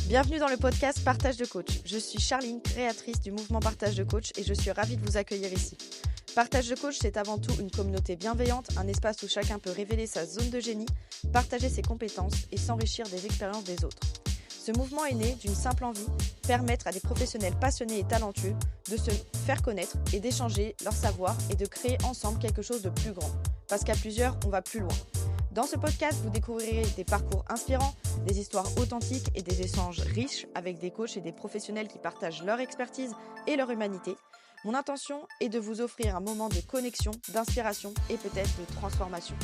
Bienvenue dans le podcast Partage de coach. Je suis Charline, créatrice du mouvement Partage de coach et je suis ravie de vous accueillir ici. Partage de coach, c'est avant tout une communauté bienveillante, un espace où chacun peut révéler sa zone de génie, partager ses compétences et s'enrichir des expériences des autres. Ce mouvement est né d'une simple envie, permettre à des professionnels passionnés et talentueux de se faire connaître et d'échanger leur savoir et de créer ensemble quelque chose de plus grand. Parce qu'à plusieurs, on va plus loin. Dans ce podcast, vous découvrirez des parcours inspirants, des histoires authentiques et des échanges riches avec des coachs et des professionnels qui partagent leur expertise et leur humanité. Mon intention est de vous offrir un moment de connexion, d'inspiration et peut-être de transformation.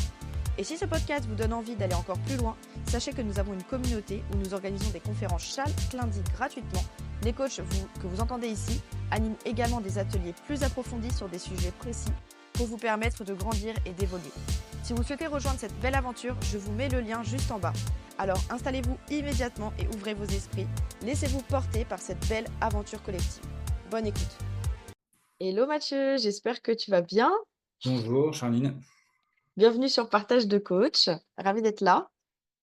Et si ce podcast vous donne envie d'aller encore plus loin, sachez que nous avons une communauté où nous organisons des conférences chaque lundi gratuitement. Les coachs que vous entendez ici animent également des ateliers plus approfondis sur des sujets précis pour vous permettre de grandir et d'évoluer. Si vous souhaitez rejoindre cette belle aventure, je vous mets le lien juste en bas. Alors installez-vous immédiatement et ouvrez vos esprits. Laissez-vous porter par cette belle aventure collective. Bonne écoute. Hello Mathieu, j'espère que tu vas bien. Bonjour Charline, Bienvenue sur Partage de coach. Ravi d'être là.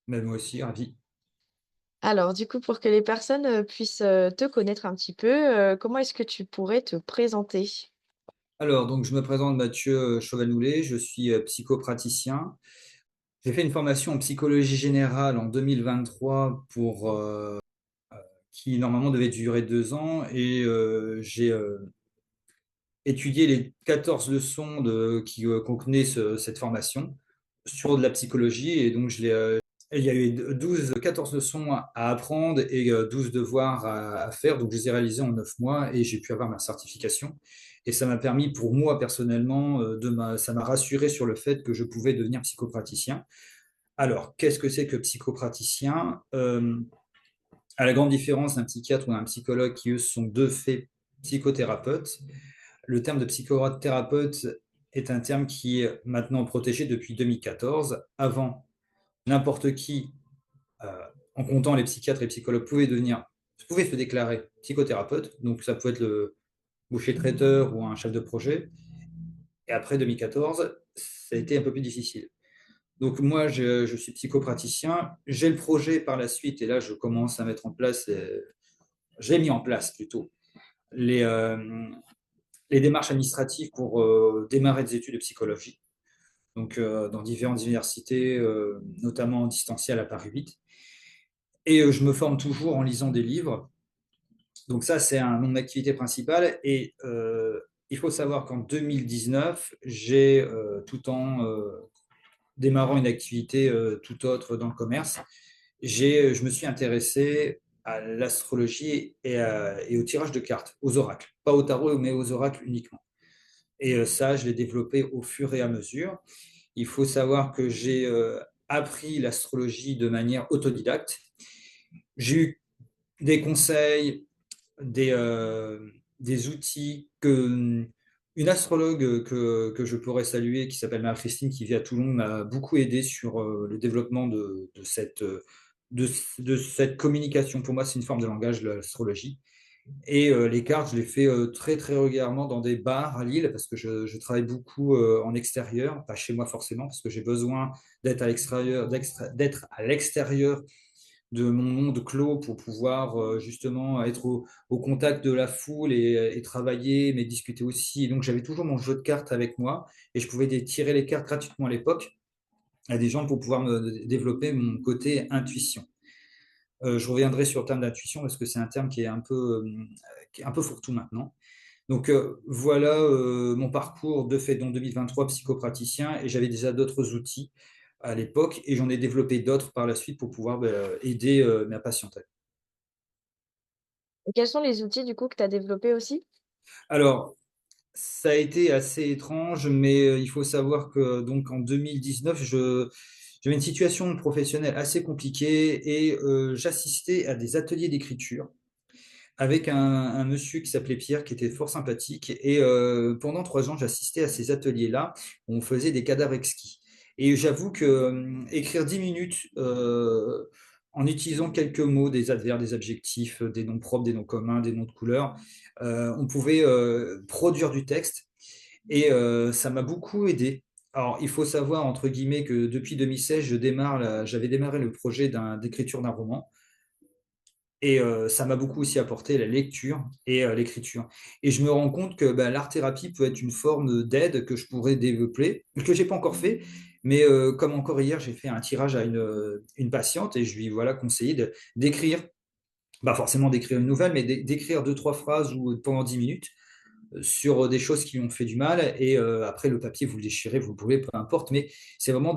moi aussi, ravi. Alors du coup, pour que les personnes puissent te connaître un petit peu, comment est-ce que tu pourrais te présenter? Alors, donc je me présente Mathieu Chevalnoulet, je suis psychopraticien. J'ai fait une formation en psychologie générale en 2023 qui normalement devait durer 2 ans et j'ai étudié les 14 leçons qui contenaient cette formation sur de la psychologie et donc il y a eu 14 leçons à apprendre et 12 devoirs à faire. Donc, je les ai réalisés en 9 mois et j'ai pu avoir ma certification. Et ça m'a permis, pour moi personnellement, ça m'a rassuré sur le fait que je pouvais devenir psychopraticien. Alors, qu'est-ce que c'est que psychopraticien? À la grande différence d'un psychiatre ou d'un psychologue qui, eux, sont de fait psychothérapeutes, le terme de psychothérapeute est un terme qui est maintenant protégé depuis 2014. Avant, n'importe qui, euh, en comptant les psychiatres et psychologues, pouvait se déclarer psychothérapeute. Donc, ça pouvait être le boucher traiteur ou un chef de projet. Et après 2014, ça a été un peu plus difficile. Donc, moi, je suis psychopraticien. J'ai le projet par la suite, et là, je commence à mettre en place, j'ai mis en place plutôt, les, euh, les démarches administratives pour démarrer des études de psychologie. Donc, dans différentes universités, notamment en distanciel à Paris 8. Et je me forme toujours en lisant des livres. Donc ça, c'est mon activité principale. Et il faut savoir qu'en 2019, tout en démarrant une activité tout autre dans le commerce, je me suis intéressé à l'astrologie et au tirage de cartes, aux oracles. Pas au tarot, mais aux oracles uniquement. Et ça, je l'ai développé au fur et à mesure. Il faut savoir que j'ai appris l'astrologie de manière autodidacte. J'ai eu des conseils, des outils une astrologue que je pourrais saluer, qui s'appelle Marie-Christine, qui vit à Toulon, m'a beaucoup aidé sur le développement de cette communication. Pour moi, c'est une forme de langage, l'astrologie. Et les cartes, je les fais très, très régulièrement dans des bars à Lille, parce que je travaille beaucoup en extérieur, pas chez moi forcément, parce que j'ai besoin d'être d'être à l'extérieur de mon monde clos pour pouvoir justement être au contact de la foule et travailler, mais discuter aussi. Et donc, j'avais toujours mon jeu de cartes avec moi et je pouvais tirer les cartes gratuitement à l'époque à des gens pour pouvoir me développer mon côté intuition. Je reviendrai sur le terme d'intuition parce que c'est un terme qui est un peu fourre-tout maintenant. Donc voilà mon parcours de fait dans 2023 psychopraticien et j'avais déjà d'autres outils à l'époque et j'en ai développé d'autres par la suite pour pouvoir aider ma patientèle. Et quels sont les outils du coup que tu as développés aussi? Alors, ça a été assez étrange, mais il faut savoir que donc en 2019, j'avais une situation professionnelle assez compliquée et j'assistais à des ateliers d'écriture avec un monsieur qui s'appelait Pierre, qui était fort sympathique. Et pendant 3 ans, j'assistais à ces ateliers-là où on faisait des cadavres exquis. Et j'avoue que écrire 10 minutes en utilisant quelques mots, des adverbes, des adjectifs, des noms propres, des noms communs, des noms de couleurs, on pouvait produire du texte. Et ça m'a beaucoup aidé. Alors, il faut savoir, entre guillemets, que depuis 2016, j'avais démarré le projet d'écriture d'un roman. Et ça m'a beaucoup aussi apporté la lecture et l'écriture. Et je me rends compte que bah, l'art-thérapie peut être une forme d'aide que je pourrais développer, que j'ai pas encore fait, mais comme encore hier, j'ai fait un tirage à une patiente et je lui voilà conseillé d'écrire, pas forcément d'écrire une nouvelle, mais d'écrire deux, trois phrases ou pendant 10 minutes sur des choses qui lui ont fait du mal. Et après, le papier, vous le déchirez, vous le brûlez, peu importe. Mais c'est vraiment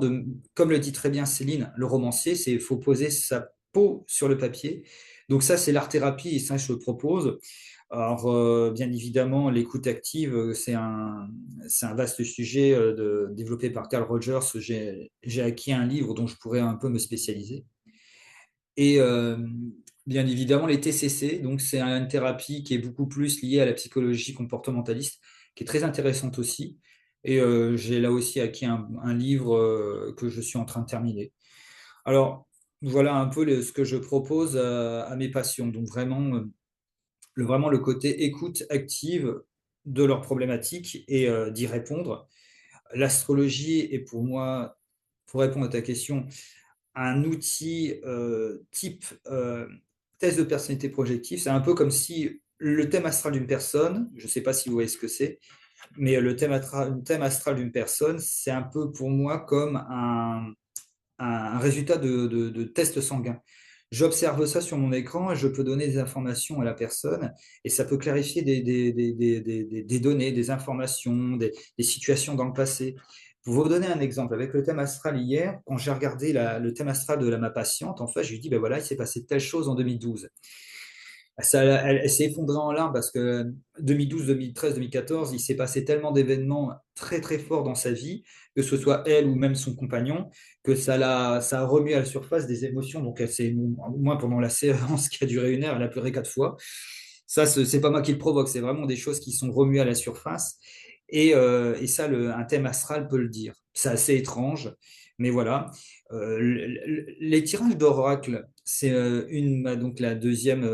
comme le dit très bien Céline, le romancier, c'est il faut poser sa peau sur le papier. Donc ça, c'est l'art-thérapie et ça, je le propose. Alors, bien évidemment, l'écoute active, c'est un vaste sujet développé par Carl Rogers. J'ai acquis un livre dont je pourrais un peu me spécialiser. Et bien évidemment, les TCC, donc c'est une thérapie qui est beaucoup plus liée à la psychologie comportementaliste, qui est très intéressante aussi. Et j'ai là aussi acquis un livre que je suis en train de terminer. Alors, voilà un peu ce que je propose à mes patients. Donc vraiment, vraiment le côté écoute active de leurs problématiques et d'y répondre. L'astrologie est pour moi, pour répondre à ta question, un outil type test de personnalité projective. C'est un peu comme si le thème astral d'une personne, je ne sais pas si vous voyez ce que c'est, mais le thème astral d'une personne, c'est un peu pour moi comme un résultat de test sanguin. J'observe ça sur mon écran et je peux donner des informations à la personne et ça peut clarifier des données, des informations, des situations dans le passé. Pour vous donner un exemple, avec le thème astral hier, quand j'ai regardé le thème astral de ma patiente, en fait, je lui dis, ben voilà, il s'est passé telle chose en 2012. Elle s'est effondrée en larmes parce que 2012, 2013, 2014, il s'est passé tellement d'événements très très forts dans sa vie, que ce soit elle ou même son compagnon, que ça a remis à la surface des émotions. Donc elle s'est, au moins pendant la séance qui a duré 1 heure, elle a pleuré 4 fois. Ça, c'est pas moi qui le provoque, c'est vraiment des choses qui sont remuées à la surface. Et ça, un thème astral peut le dire. C'est assez étrange, mais voilà. Les tirages d'oracle, c'est donc la deuxième,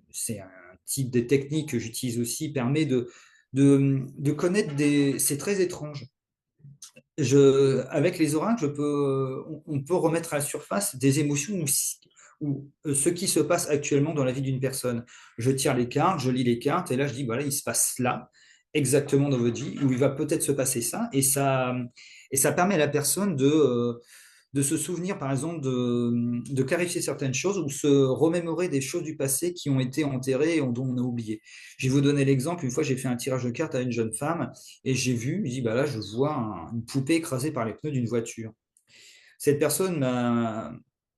c'est un type de technique que j'utilise aussi, permet de connaître c'est très étrange. Avec les oracles, on peut remettre à la surface des émotions ou ce qui se passe actuellement dans la vie d'une personne. Je tire les cartes, je lis les cartes, et là je dis, voilà, il se passe là, exactement dans votre vie, où il va peut-être se passer ça, et ça permet à la personne de se souvenir, par exemple, de clarifier certaines choses ou se remémorer des choses du passé qui ont été enterrées et dont on a oublié. Je vais vous donner l'exemple. Une fois, j'ai fait un tirage de cartes à une jeune femme et j'ai vu, je dis, bah là, je vois une poupée écrasée par les pneus d'une voiture. Cette personne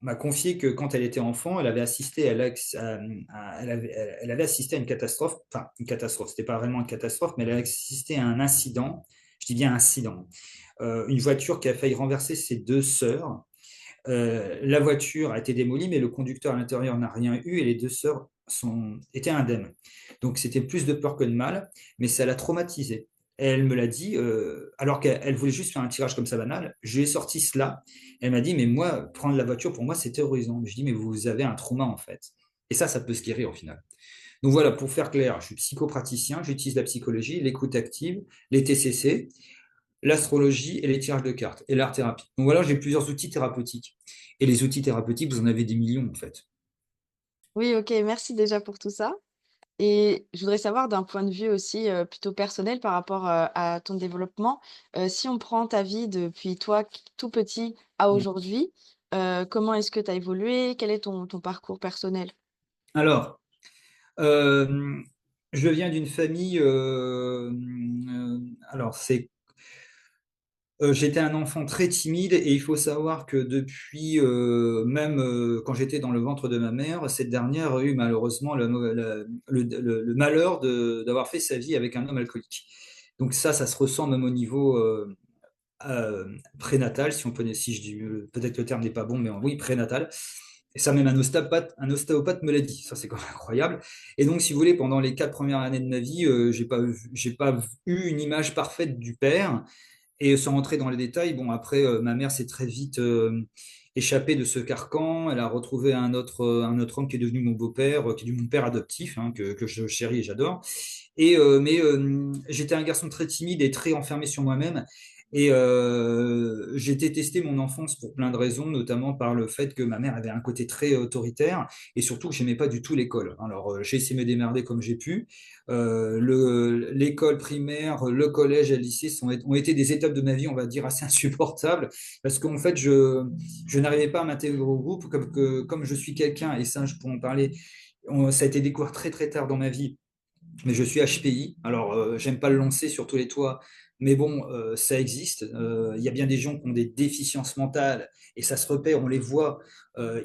m'a confié que quand elle était enfant, elle avait assisté elle avait assisté à une catastrophe, enfin une catastrophe, c'était pas vraiment une catastrophe, mais elle a assisté à un incident, je dis bien incident, une voiture qui a failli renverser ses deux sœurs. La voiture a été démolie, mais le conducteur à l'intérieur n'a rien eu et les deux sœurs étaient indemnes. Donc c'était plus de peur que de mal, mais ça l'a traumatisée. Elle me l'a dit, alors qu'elle voulait juste faire un tirage comme ça banal. Je lui ai sorti cela. Elle m'a dit, mais moi, prendre la voiture, pour moi, c'est terrorisant. Je dis, mais vous avez un trauma, en fait. Et ça peut se guérir au final. Donc voilà, pour faire clair, je suis psychopraticien, j'utilise la psychologie, l'écoute active, les TCC, l'astrologie et les tirages de cartes et l'art-thérapie. Donc voilà, j'ai plusieurs outils thérapeutiques. Et les outils thérapeutiques, vous en avez des millions, en fait. Oui, ok, merci déjà pour tout ça. Et je voudrais savoir d'un point de vue aussi plutôt personnel par rapport à ton développement, si on prend ta vie depuis toi tout petit à aujourd'hui, comment est-ce que tu as évolué? Quel est ton parcours personnel? Alors, euh, je viens d'une famille. Alors, j'étais un enfant très timide et il faut savoir que depuis, même quand j'étais dans le ventre de ma mère, cette dernière a eu malheureusement le malheur d'avoir fait sa vie avec un homme alcoolique. Donc ça se ressent même au niveau prénatal, si on peut, si je dis, peut-être que le terme n'est pas bon, mais oui, prénatal. Et ça, même un ostéopathe me l'a dit. Ça, c'est quand même incroyable. Et donc, si vous voulez, pendant les 4 premières années de ma vie, j'ai pas eu une image parfaite du père. Et sans rentrer dans les détails, bon, après, ma mère s'est très vite échappée de ce carcan. Elle a retrouvé un autre homme qui est devenu mon beau-père, qui est devenu mon père adoptif, hein, que je chéris et j'adore. Mais j'étais un garçon très timide et très enfermé sur moi-même. Et j'ai détesté mon enfance pour plein de raisons, notamment par le fait que ma mère avait un côté très autoritaire et surtout que j'aimais pas du tout l'école. Alors j'ai essayé de me démerder comme j'ai pu. L'école primaire, le collège et le lycée ont été des étapes de ma vie, on va dire, assez insupportables parce qu'en fait, je n'arrivais pas à m'intégrer au groupe comme je suis quelqu'un, et ça, je pourrais en parler. Ça a été découvert très très tard dans ma vie, mais je suis HPI. Alors, j'aime pas le lancer sur tous les toits, mais bon, ça existe. Il y a bien des gens qui ont des déficiences mentales et ça se repère, on les voit,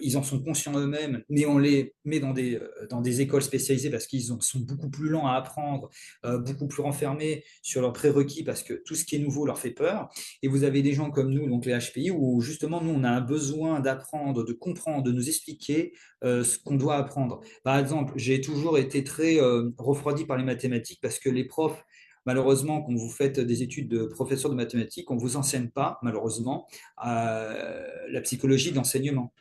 ils en sont conscients eux-mêmes, mais on les met dans des écoles spécialisées parce sont beaucoup plus lents à apprendre, beaucoup plus renfermés sur leurs prérequis parce que tout ce qui est nouveau leur fait peur. Et vous avez des gens comme nous, donc les HPI, où justement, nous, on a un besoin d'apprendre, de comprendre, de nous expliquer ce qu'on doit apprendre. Par exemple, j'ai toujours été très refroidi par les mathématiques parce que les profs, malheureusement, quand vous faites des études de professeur de mathématiques, on ne vous enseigne pas, malheureusement, la psychologie d'enseignement.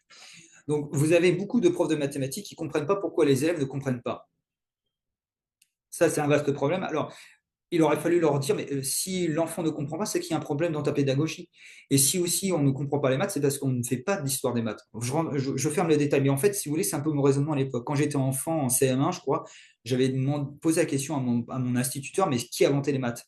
Donc, vous avez beaucoup de profs de mathématiques qui ne comprennent pas pourquoi les élèves ne comprennent pas. Ça, c'est un vaste problème. Alors, il aurait fallu leur dire, mais si l'enfant ne comprend pas, c'est qu'il y a un problème dans ta pédagogie. Et si aussi on ne comprend pas les maths, c'est parce qu'on ne fait pas d'histoire des maths. Je ferme le détail, mais en fait, si vous voulez, c'est un peu mon raisonnement à l'époque. Quand j'étais enfant, en CM1, je crois, j'avais posé la question à mon instituteur, mais qui a inventé les maths?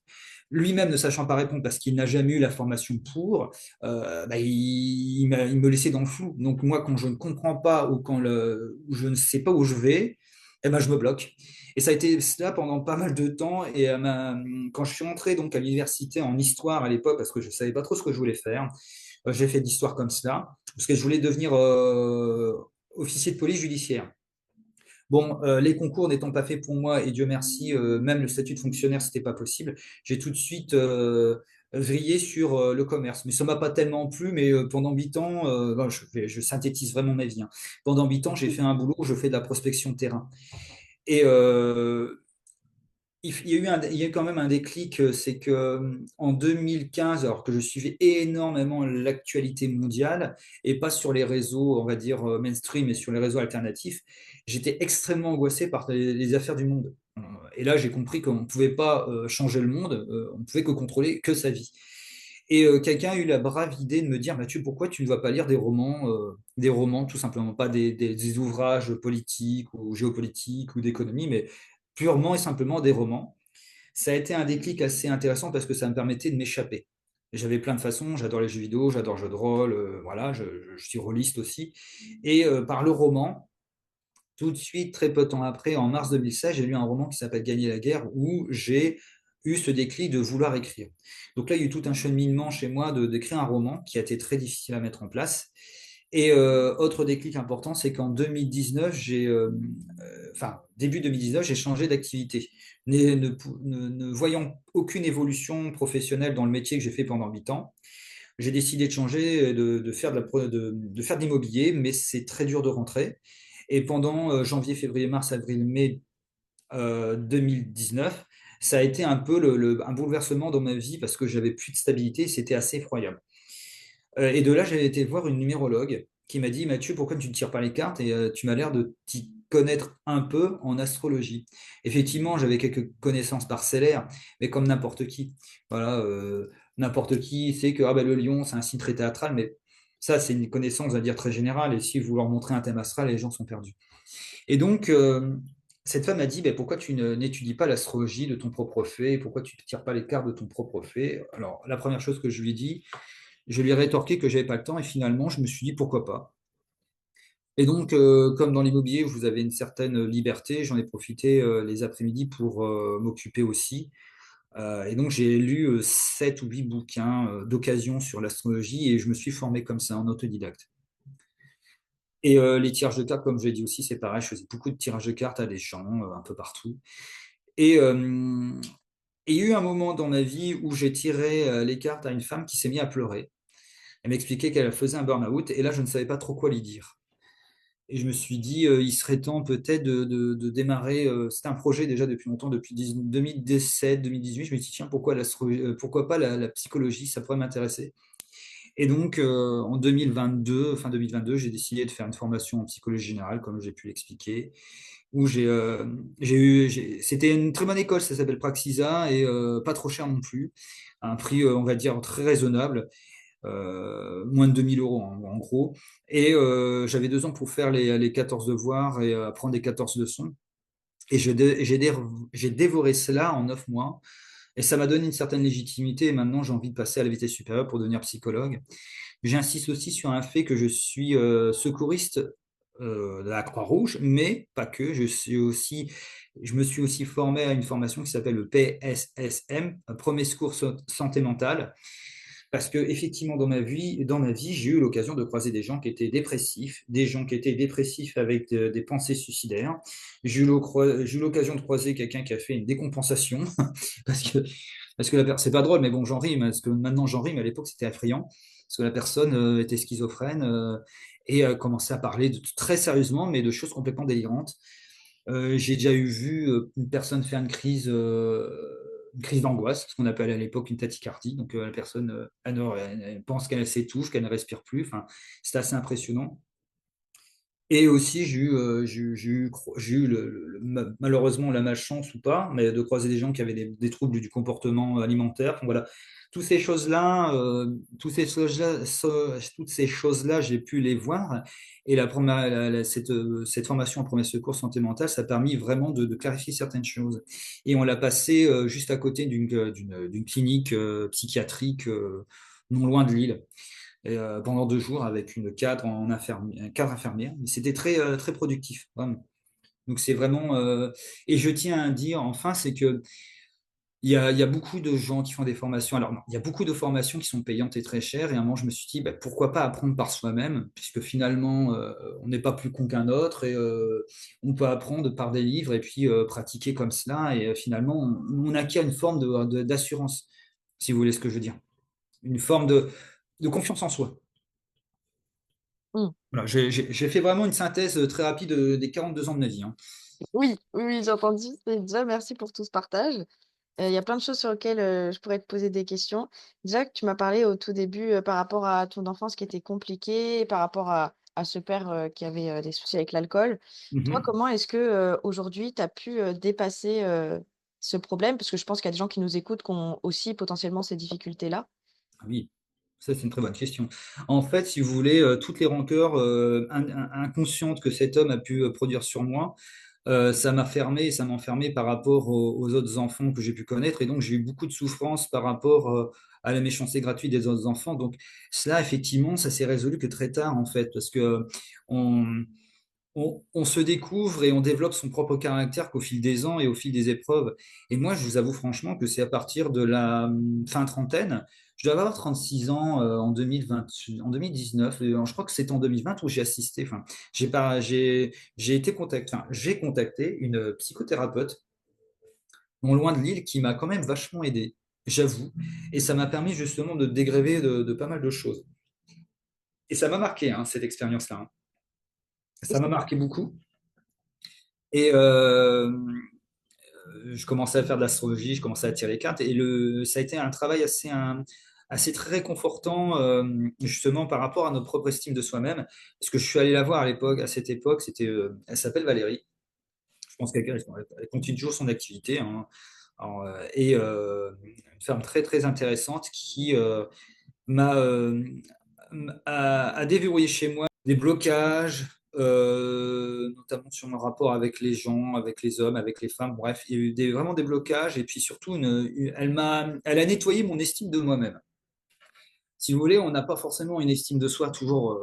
Lui-même ne sachant pas répondre parce qu'il n'a jamais eu la formation pour, il me laissait dans le flou. Donc moi, quand je ne comprends pas ou je ne sais pas où je vais, eh ben, je me bloque. Et ça a été cela pendant pas mal de temps. Et quand je suis entré donc à l'université en histoire à l'époque, parce que je ne savais pas trop ce que je voulais faire, j'ai fait de l'histoire comme cela, parce que je voulais devenir officier de police judiciaire. Bon, les concours n'étant pas faits pour moi, et Dieu merci, même le statut de fonctionnaire, c'était pas possible, j'ai tout de suite vrillé sur le commerce. Mais ça m'a pas tellement plu, mais pendant 8 ans, bon, je synthétise vraiment ma vie, hein. Pendant 8 ans, j'ai fait un boulot où je fais de la prospection de terrain. Et il y a eu quand même un déclic, c'est que en 2015, alors que je suivais énormément l'actualité mondiale, et pas sur les réseaux, on va dire, mainstream, mais sur les réseaux alternatifs, j'étais extrêmement angoissé par les affaires du monde. Et là, j'ai compris qu'on ne pouvait pas changer le monde, on ne pouvait que contrôler que sa vie. Et quelqu'un a eu la brave idée de me dire, Mathieu, pourquoi tu ne vas pas lire des romans tout simplement, pas des ouvrages politiques ou géopolitiques ou d'économie, mais purement et simplement des romans. Ça a été un déclic assez intéressant parce que ça me permettait de m'échapper. J'avais plein de façons, j'adore les jeux vidéo, j'adore les jeux de rôle, voilà, je suis rôliste aussi. Et par le roman, tout de suite, très peu de temps après, en mars 2016, j'ai lu un roman qui s'appelle Gagner la guerre, où j'ai eu ce déclic de vouloir écrire. Donc là, il y a eu tout un cheminement chez moi d'écrire un roman qui a été très difficile à mettre en place. Et autre déclic important, c'est qu'en 2019, enfin, début 2019, j'ai changé d'activité. Ne voyant aucune évolution professionnelle dans le métier que j'ai fait pendant 8 ans, j'ai décidé de changer, de faire de faire de l'immobilier, mais c'est très dur de rentrer. Et pendant janvier, février, mars, avril, mai 2019, ça a été un peu un bouleversement dans ma vie parce que j'avais plus de stabilité et c'était assez effroyable. Et de là, j'ai été voir une numérologue qui m'a dit, Mathieu, pourquoi tu ne tires pas les cartes et tu m'as l'air de t'y connaître un peu en astrologie. Effectivement, j'avais quelques connaissances parcellaires, mais comme n'importe qui. Voilà, n'importe qui sait que ah ben, le lion, c'est un signe très théâtral, mais ça, c'est une connaissance, on va dire, très générale. Et si vous leur montrez un thème astral, les gens sont perdus. Et donc, cette femme a dit, ben, pourquoi n'étudies pas l'astrologie de ton propre fait? Pourquoi tu ne tires pas les cartes de ton propre fait? Alors, la première chose que je lui ai dit, je lui ai rétorqué que j'avais pas le temps et finalement, je me suis dit pourquoi pas. Et donc, comme dans l'immobilier, vous avez une certaine liberté, j'en ai profité les après-midi pour m'occuper aussi. Et donc, j'ai lu 7 ou 8 bouquins d'occasion sur l'astrologie et je me suis formé comme ça en autodidacte. Et les tirages de cartes, comme je l'ai dit aussi, c'est pareil, je faisais beaucoup de tirages de cartes à des gens, un peu partout. Et, il y a eu un moment dans ma vie où j'ai tiré les cartes à une femme qui s'est mise à pleurer. Elle m'expliquait qu'elle faisait un burn-out et là, je ne savais pas trop quoi lui dire. Et je me suis dit, il serait temps peut-être de démarrer. C'était un projet déjà depuis longtemps, depuis 2017, 2018. Je me suis dit, tiens, pourquoi pas la psychologie, ça pourrait m'intéresser. Et donc, en 2022, fin 2022, j'ai décidé de faire une formation en psychologie générale, comme j'ai pu l'expliquer, où c'était une très bonne école, ça s'appelle Praxisa, et pas trop cher non plus, à un prix, on va dire, très raisonnable, moins de 2 000 € en gros. Et j'avais 2 ans pour faire les 14 devoirs et apprendre les 14 leçons. Et j'ai dévoré cela en 9 mois. Et ça m'a donné une certaine légitimité. Et maintenant, j'ai envie de passer à la vitesse supérieure pour devenir psychologue. J'insiste aussi sur un fait que je suis secouriste de la Croix-Rouge, mais pas que. Je me suis aussi formé à une formation qui s'appelle le PSSM, Premier Secours Santé Mentale, parce que effectivement, dans ma vie, j'ai eu l'occasion de croiser des gens qui étaient dépressifs, des gens qui étaient dépressifs avec des pensées suicidaires. J'ai eu l'occasion de croiser quelqu'un qui a fait une décompensation, parce que, c'est pas drôle, mais bon, j'en rime, parce que maintenant j'en rime, à l'époque c'était effrayant, parce que la personne était schizophrène et commençait à parler très sérieusement, mais de choses complètement délirantes. J'ai déjà vu une personne faire une crise d'angoisse, ce qu'on appelle à l'époque une tachycardie. Donc la personne elle pense qu'elle s'étouffe, qu'elle ne respire plus. Enfin, c'est assez impressionnant. Et aussi, j'ai eu malheureusement la malchance ou pas, mais de croiser des gens qui avaient des troubles du comportement alimentaire. Enfin, voilà, toutes ces choses-là, toutes ces choses-là, j'ai pu les voir. Et cette formation en premier secours santé mentale, ça a permis vraiment de clarifier certaines choses. Et on l'a passé juste à côté d'une clinique psychiatrique non loin de Lille et, pendant 2 jours avec un cadre infirmière. Mais c'était très productif, vraiment. Donc c'est vraiment. Et je tiens à dire, enfin, c'est que il y a beaucoup de gens qui font des formations. Alors, non, il y a beaucoup de formations qui sont payantes et très chères. Et à un moment, je me suis dit, bah, pourquoi pas apprendre par soi-même, puisque finalement, on n'est pas plus con qu'un autre et on peut apprendre par des livres et puis pratiquer comme cela. Et finalement, on acquiert une forme d'assurance, si vous voulez ce que je veux dire. Une forme de confiance en soi. Mm. Voilà, j'ai fait vraiment une synthèse très rapide des 42 ans de ma vie, hein. Oui, oui, oui, j'ai entendu. Et déjà, merci pour tout ce partage. Il y a plein de choses sur lesquelles, je pourrais te poser des questions. Déjà que tu m'as parlé au tout début, par rapport à ton enfance qui était compliquée, par rapport à ce père, qui avait, des soucis avec l'alcool. Toi, Mhm. comment est-ce que, aujourd'hui, tu as pu, dépasser, ce problème? Parce que je pense qu'il y a des gens qui nous écoutent qui ont aussi potentiellement ces difficultés-là. Ah oui, ça c'est une très bonne question. En fait, si vous voulez, toutes les rancœurs inconscientes que cet homme a pu produire sur moi, ça m'a enfermé par rapport aux autres enfants que j'ai pu connaître. Et donc, j'ai eu beaucoup de souffrance par rapport à la méchanceté gratuite des autres enfants. Donc, cela, effectivement, ça s'est résolu que très tard, en fait, parce que on, on se découvre et on développe son propre caractère qu'au fil des ans et au fil des épreuves. Et moi, je vous avoue franchement que c'est à partir de la fin trentaine, je dois avoir 36 ans en 2020, en 2019, je crois que c'est en 2020 où j'ai assisté, enfin, j'ai pas, j'ai été contacté, enfin, j'ai contacté une psychothérapeute non loin de Lille qui m'a quand même vachement aidé, j'avoue. Et ça m'a permis justement de dégréver de pas mal de choses. Et ça m'a marqué, hein, cette expérience-là, hein. Ça m'a marqué beaucoup. Et je commençais à faire de l'astrologie, je commençais à tirer les cartes, et ça a été un travail assez très réconfortant, justement par rapport à notre propre estime de soi-même, parce que je suis allé la voir à cette époque, elle s'appelle Valérie, je pense qu'elle continue toujours son activité, hein. Alors, et une femme très très intéressante qui m'a a déverrouillé chez moi des blocages, notamment sur mon rapport avec les gens, avec les hommes, avec les femmes. Bref, il y a eu vraiment des blocages et puis surtout, elle a nettoyé mon estime de moi-même. Si vous voulez, on n'a pas forcément une estime de soi toujours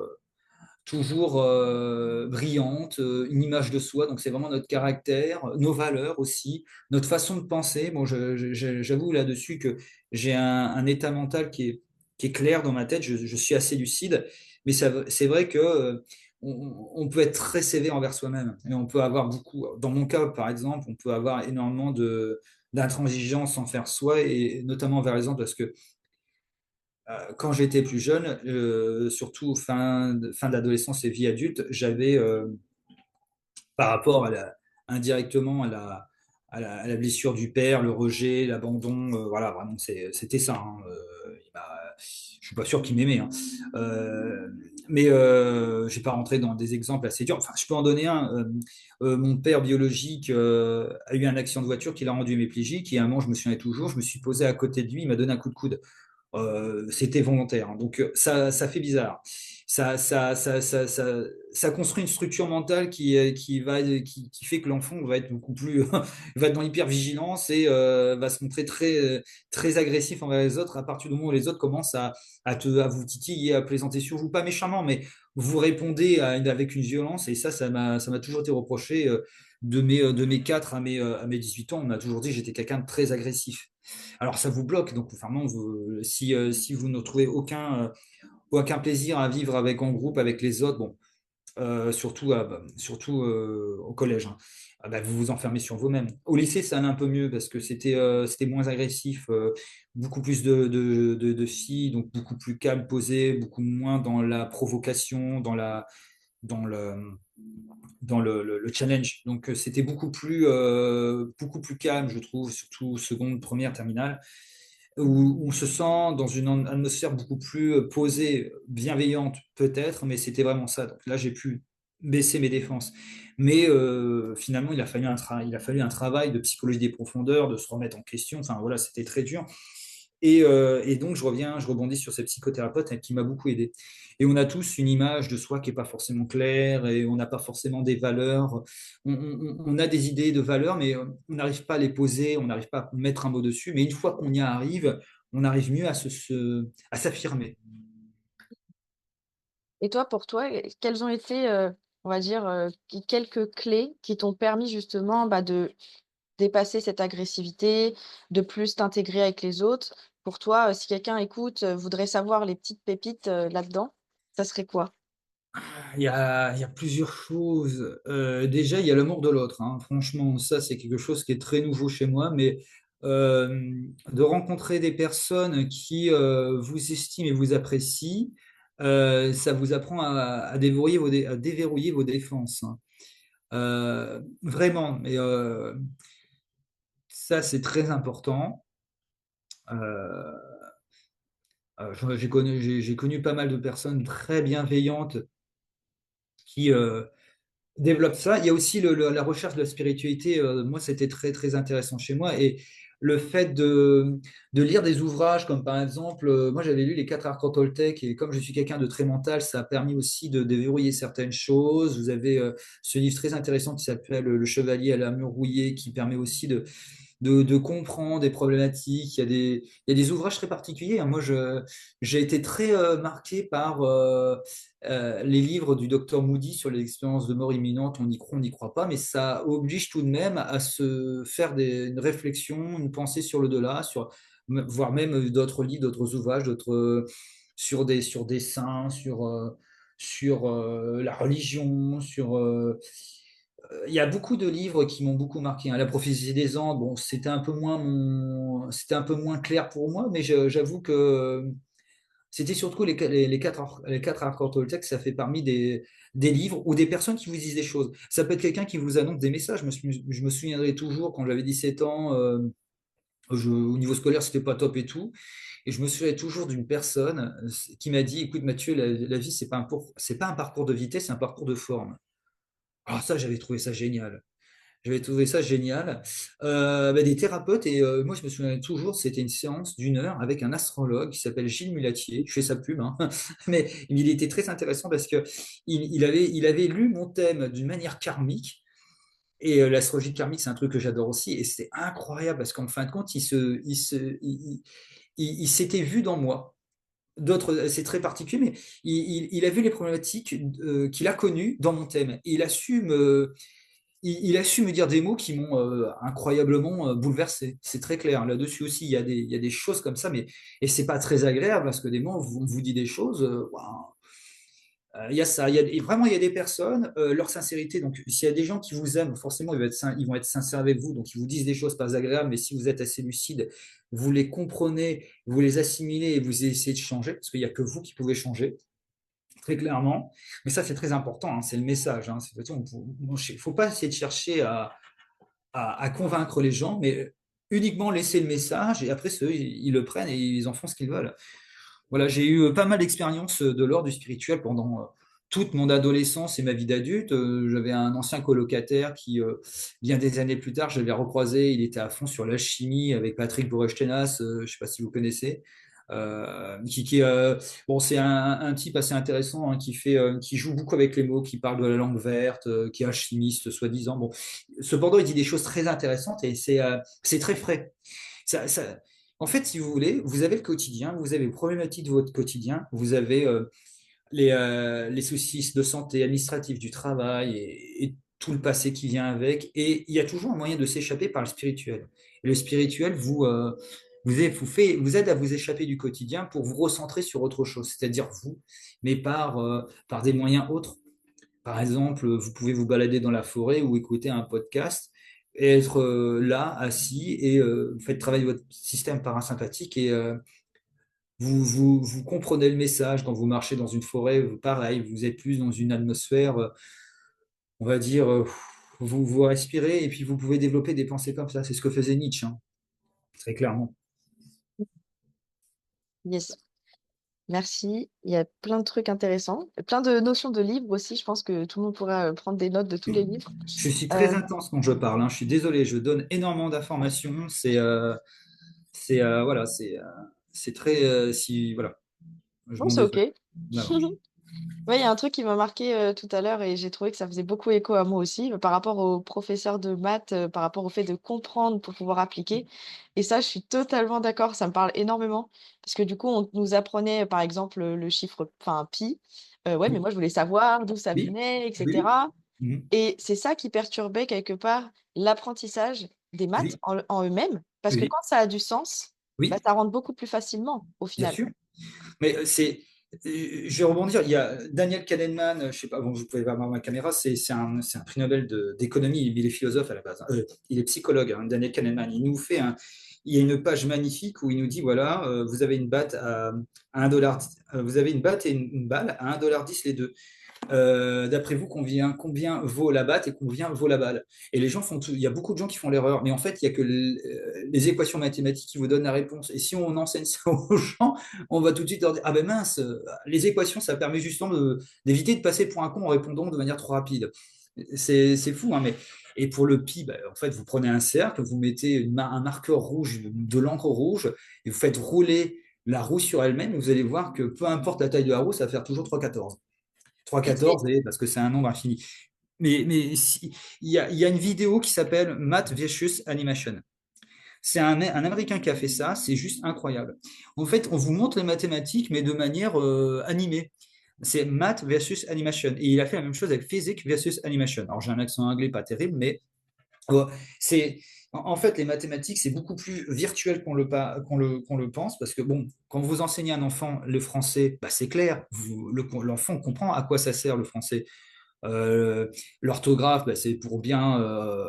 brillante, une image de soi. Donc c'est vraiment notre caractère, nos valeurs aussi, notre façon de penser. Bon, j'avoue là-dessus que j'ai un état mental qui est clair dans ma tête. Je suis assez lucide, mais c'est vrai que on peut être très sévère envers soi-même et on peut avoir beaucoup. Dans mon cas, par exemple, on peut avoir énormément d'intransigeance envers soi et notamment envers les autres parce que quand j'étais plus jeune, surtout fin d'adolescence et vie adulte, j'avais, par rapport indirectement à la blessure du père, le rejet, l'abandon, voilà, vraiment, c'était ça, hein, suis pas sûr qu'il m'aimait, hein. Euh, mais je vais pas rentrer dans des exemples assez durs. Enfin, je peux en donner un. Mon père biologique a eu un accident de voiture qui l'a rendu hémiplégique. Et à un moment, je me souviens toujours, je me suis posé à côté de lui, il m'a donné un coup de coude. C'était volontaire, hein. Donc ça fait bizarre. Ça construit une structure mentale qui fait que l'enfant va être beaucoup plus, va être dans l'hypervigilance et va se montrer très agressif envers les autres à partir du moment où les autres commencent à vous titiller, à plaisanter sur vous, pas méchamment, mais vous répondez avec une violence et ça m'a toujours été reproché de mes 4 à mes 18 ans. On m'a toujours dit que j'étais quelqu'un de très agressif. Alors ça vous bloque, donc vraiment, si vous ne trouvez aucun plaisir à vivre avec en groupe, avec les autres, bon, surtout au collège, hein, vous vous enfermez sur vous-même. Au lycée, ça allait un peu mieux parce que c'était moins agressif, beaucoup plus de filles, donc beaucoup plus calme, posé, beaucoup moins dans la provocation, dans le challenge. Donc c'était beaucoup plus calme, je trouve, surtout seconde, première, terminale où on se sent dans une atmosphère beaucoup plus posée, bienveillante peut-être, mais c'était vraiment ça. Donc là, j'ai pu baisser mes défenses. Mais finalement, il a fallu un travail de psychologie des profondeurs, de se remettre en question. Enfin voilà, c'était très dur. Et donc, je rebondis sur cette psychothérapeute qui m'a beaucoup aidé. Et on a tous une image de soi qui n'est pas forcément claire et on n'a pas forcément des valeurs. On a des idées de valeurs, mais on n'arrive pas à les poser, on n'arrive pas à mettre un mot dessus. Mais une fois qu'on y arrive, on arrive mieux à s'affirmer. Et toi, pour toi, quelles ont été, on va dire, quelques clés qui t'ont permis justement, de dépasser cette agressivité, de plus t'intégrer avec les autres? Pour toi, si quelqu'un écoute, voudrait savoir les petites pépites, là-dedans, ça serait quoi? Il y a plusieurs choses. Déjà, il y a l'amour de l'autre, hein. Franchement, ça, c'est quelque chose qui est très nouveau chez moi, mais de rencontrer des personnes qui vous estiment et vous apprécient, ça vous apprend à déverrouiller vos défenses, hein. Vraiment, mais ça, c'est très important. Euh, j'ai connu pas mal de personnes très bienveillantes qui, développe ça. Il y a aussi la recherche de la spiritualité. Moi, c'était très, très intéressant chez moi. Et le fait de lire des ouvrages comme par exemple, moi j'avais lu les 4 accords Toltec et comme je suis quelqu'un de très mental, ça a permis aussi de déverrouiller certaines choses. Vous avez ce livre très intéressant qui s'appelle Le Chevalier à l'armure rouillée qui permet aussi de comprendre des problématiques. Il y a des ouvrages très particuliers, hein. Moi, j'ai été très marqué par les livres du docteur Moody sur les expériences de mort imminente. On y croit, on n'y croit pas, mais ça oblige tout de même à se faire une réflexion, une pensée sur le delà, voire même d'autres livres, d'autres ouvrages, sur des saints, sur la religion, il y a beaucoup de livres qui m'ont beaucoup marqué, hein. La prophétie des Andes, bon, c'était un peu moins clair pour moi, mais j'avoue que c'était surtout les quatre accords Toltec, ça fait parmi des livres ou des personnes qui vous disent des choses. Ça peut être quelqu'un qui vous annonce des messages. Je me souviendrai toujours quand j'avais 17 ans, au niveau scolaire, c'était pas top et tout. Et je me souviens toujours d'une personne qui m'a dit, écoute Mathieu, la vie, c'est pas un parcours de vitesse, c'est un parcours de forme. Alors ça, j'avais trouvé ça génial. J'avais trouvé ça génial. Des thérapeutes, et moi je me souviens toujours, c'était une séance d'1 heure avec un astrologue qui s'appelle Gilles Mulatier. Je fais sa pub, hein. Mais il était très intéressant parce que il avait lu mon thème d'une manière karmique. Et l'astrologie karmique, c'est un truc que j'adore aussi. Et c'était incroyable parce qu'en fin de compte, il s'était vu dans moi. C'est très particulier, mais il a vu les problématiques qu'il a connues dans mon thème. Et il a su me dire des mots qui m'ont incroyablement bouleversé. C'est très clair. Là-dessus aussi, il y a des choses comme ça, mais et c'est pas très agréable parce que des mots, on vous dit des choses. Waouh. Il y a ça. Et vraiment, il y a des personnes, leur sincérité. Donc, s'il y a des gens qui vous aiment, forcément, ils vont être sincères avec vous. Donc, ils vous disent des choses pas agréables, mais si vous êtes assez lucide, vous les comprenez, vous les assimilez et vous essayez de changer, parce qu'il n'y a que vous qui pouvez changer très clairement. Mais ça, c'est très important, hein, c'est le message, hein. Il ne faut pas essayer de chercher à convaincre les gens, mais uniquement laisser le message et après, ceux, ils le prennent et ils en font ce qu'ils veulent. Voilà, j'ai eu pas mal d'expériences de l'ordre du spirituel pendant toute mon adolescence et ma vie d'adulte. J'avais un ancien colocataire qui, bien des années plus tard, je l'avais recroisé. Il était à fond sur l'alchimie avec Patrick Bourg-Echthénas, je ne sais pas si vous connaissez. Bon, c'est un type assez intéressant hein, qui joue beaucoup avec les mots, qui parle de la langue verte, qui est alchimiste soi-disant. Bon, cependant, il dit des choses très intéressantes et c'est très frais. Ça, ça- En fait, si vous voulez, vous avez le quotidien, vous avez les problématiques de votre quotidien, vous avez les soucis de santé administrative, du travail et tout le passé qui vient avec. Et il y a toujours un moyen de s'échapper par le spirituel. Et le spirituel vous aide à vous échapper du quotidien pour vous recentrer sur autre chose, c'est-à-dire vous, mais par des moyens autres. Par exemple, vous pouvez vous balader dans la forêt ou écouter un podcast et être là, assis, et vous faites travailler votre système parasympathique et vous comprenez le message quand vous marchez dans une forêt. Pareil, vous êtes plus dans une atmosphère, on va dire, vous respirez et puis vous pouvez développer des pensées comme ça. C'est ce que faisait Nietzsche, hein, très clairement. Yes. Merci. Il y a plein de trucs intéressants, plein de notions de livres aussi. Je pense que tout le monde pourra prendre des notes de tous les livres. Je suis très Euh, intense quand je parle, hein. Je suis désolé, je donne énormément d'informations. Voilà, c'est très, si, voilà, je non, m'en c'est OK. désolé. Voilà. Ouais, il y a un truc qui m'a marqué tout à l'heure et j'ai trouvé que ça faisait beaucoup écho à moi aussi, par rapport aux professeurs de maths, par rapport au fait de comprendre pour pouvoir appliquer. Et ça, je suis totalement d'accord, ça me parle énormément. Parce que du coup, on nous apprenait, par exemple, le chiffre, enfin, pi. Ouais, mais Oui, moi, je voulais savoir d'où ça oui, venait, oui, etc. mhm, Et c'est ça qui perturbait quelque part l'apprentissage des maths oui, en eux-mêmes. Parce que oui, quand ça a du sens, bah, oui, ça rentre beaucoup plus facilement au bien final. sûr. Mais je vais rebondir. Il y a Daniel Kahneman, je sais pas, bon, vous pouvez pas voir ma caméra, c'est un prix Nobel d'économie, il est philosophe à la base, hein. Il est psychologue, hein, Daniel Kahneman. Il y a une page magnifique où il nous dit, voilà, vous avez une batte à 1 dollar, vous avez une batte et une balle à 1,10 $ les deux. D'après vous, combien vaut la batte et combien vaut la balle? Et les gens il y a beaucoup de gens qui font l'erreur, mais en fait, il y a que les équations mathématiques qui vous donnent la réponse. Et si on enseigne ça aux gens, on va tout de suite leur dire, ah ben mince, les équations, ça permet justement d'éviter de passer pour un con en répondant de manière trop rapide. C'est fou, hein, mais et pour le pi, bah, en fait, vous prenez un cercle, vous mettez un marqueur rouge, de l'encre rouge, et vous faites rouler la roue sur elle-même, et vous allez voir que peu importe la taille de la roue, ça va faire toujours 3,14. Et tu sais, 3,14 parce que c'est un nombre infini. Mais il y a une vidéo qui s'appelle Math versus Animation. C'est un Américain qui a fait ça, c'est juste incroyable. En fait, on vous montre les mathématiques, mais de manière animée. C'est Math versus Animation. Et il a fait la même chose avec Physics versus Animation. Alors j'ai un accent anglais pas terrible, mais euh, c'est en fait les mathématiques, c'est beaucoup plus virtuel qu'on le pense, parce que bon, quand vous enseignez à un enfant le français, bah, c'est clair, l'enfant comprend à quoi ça sert le français. Euh, L'orthographe, bah, c'est pour bien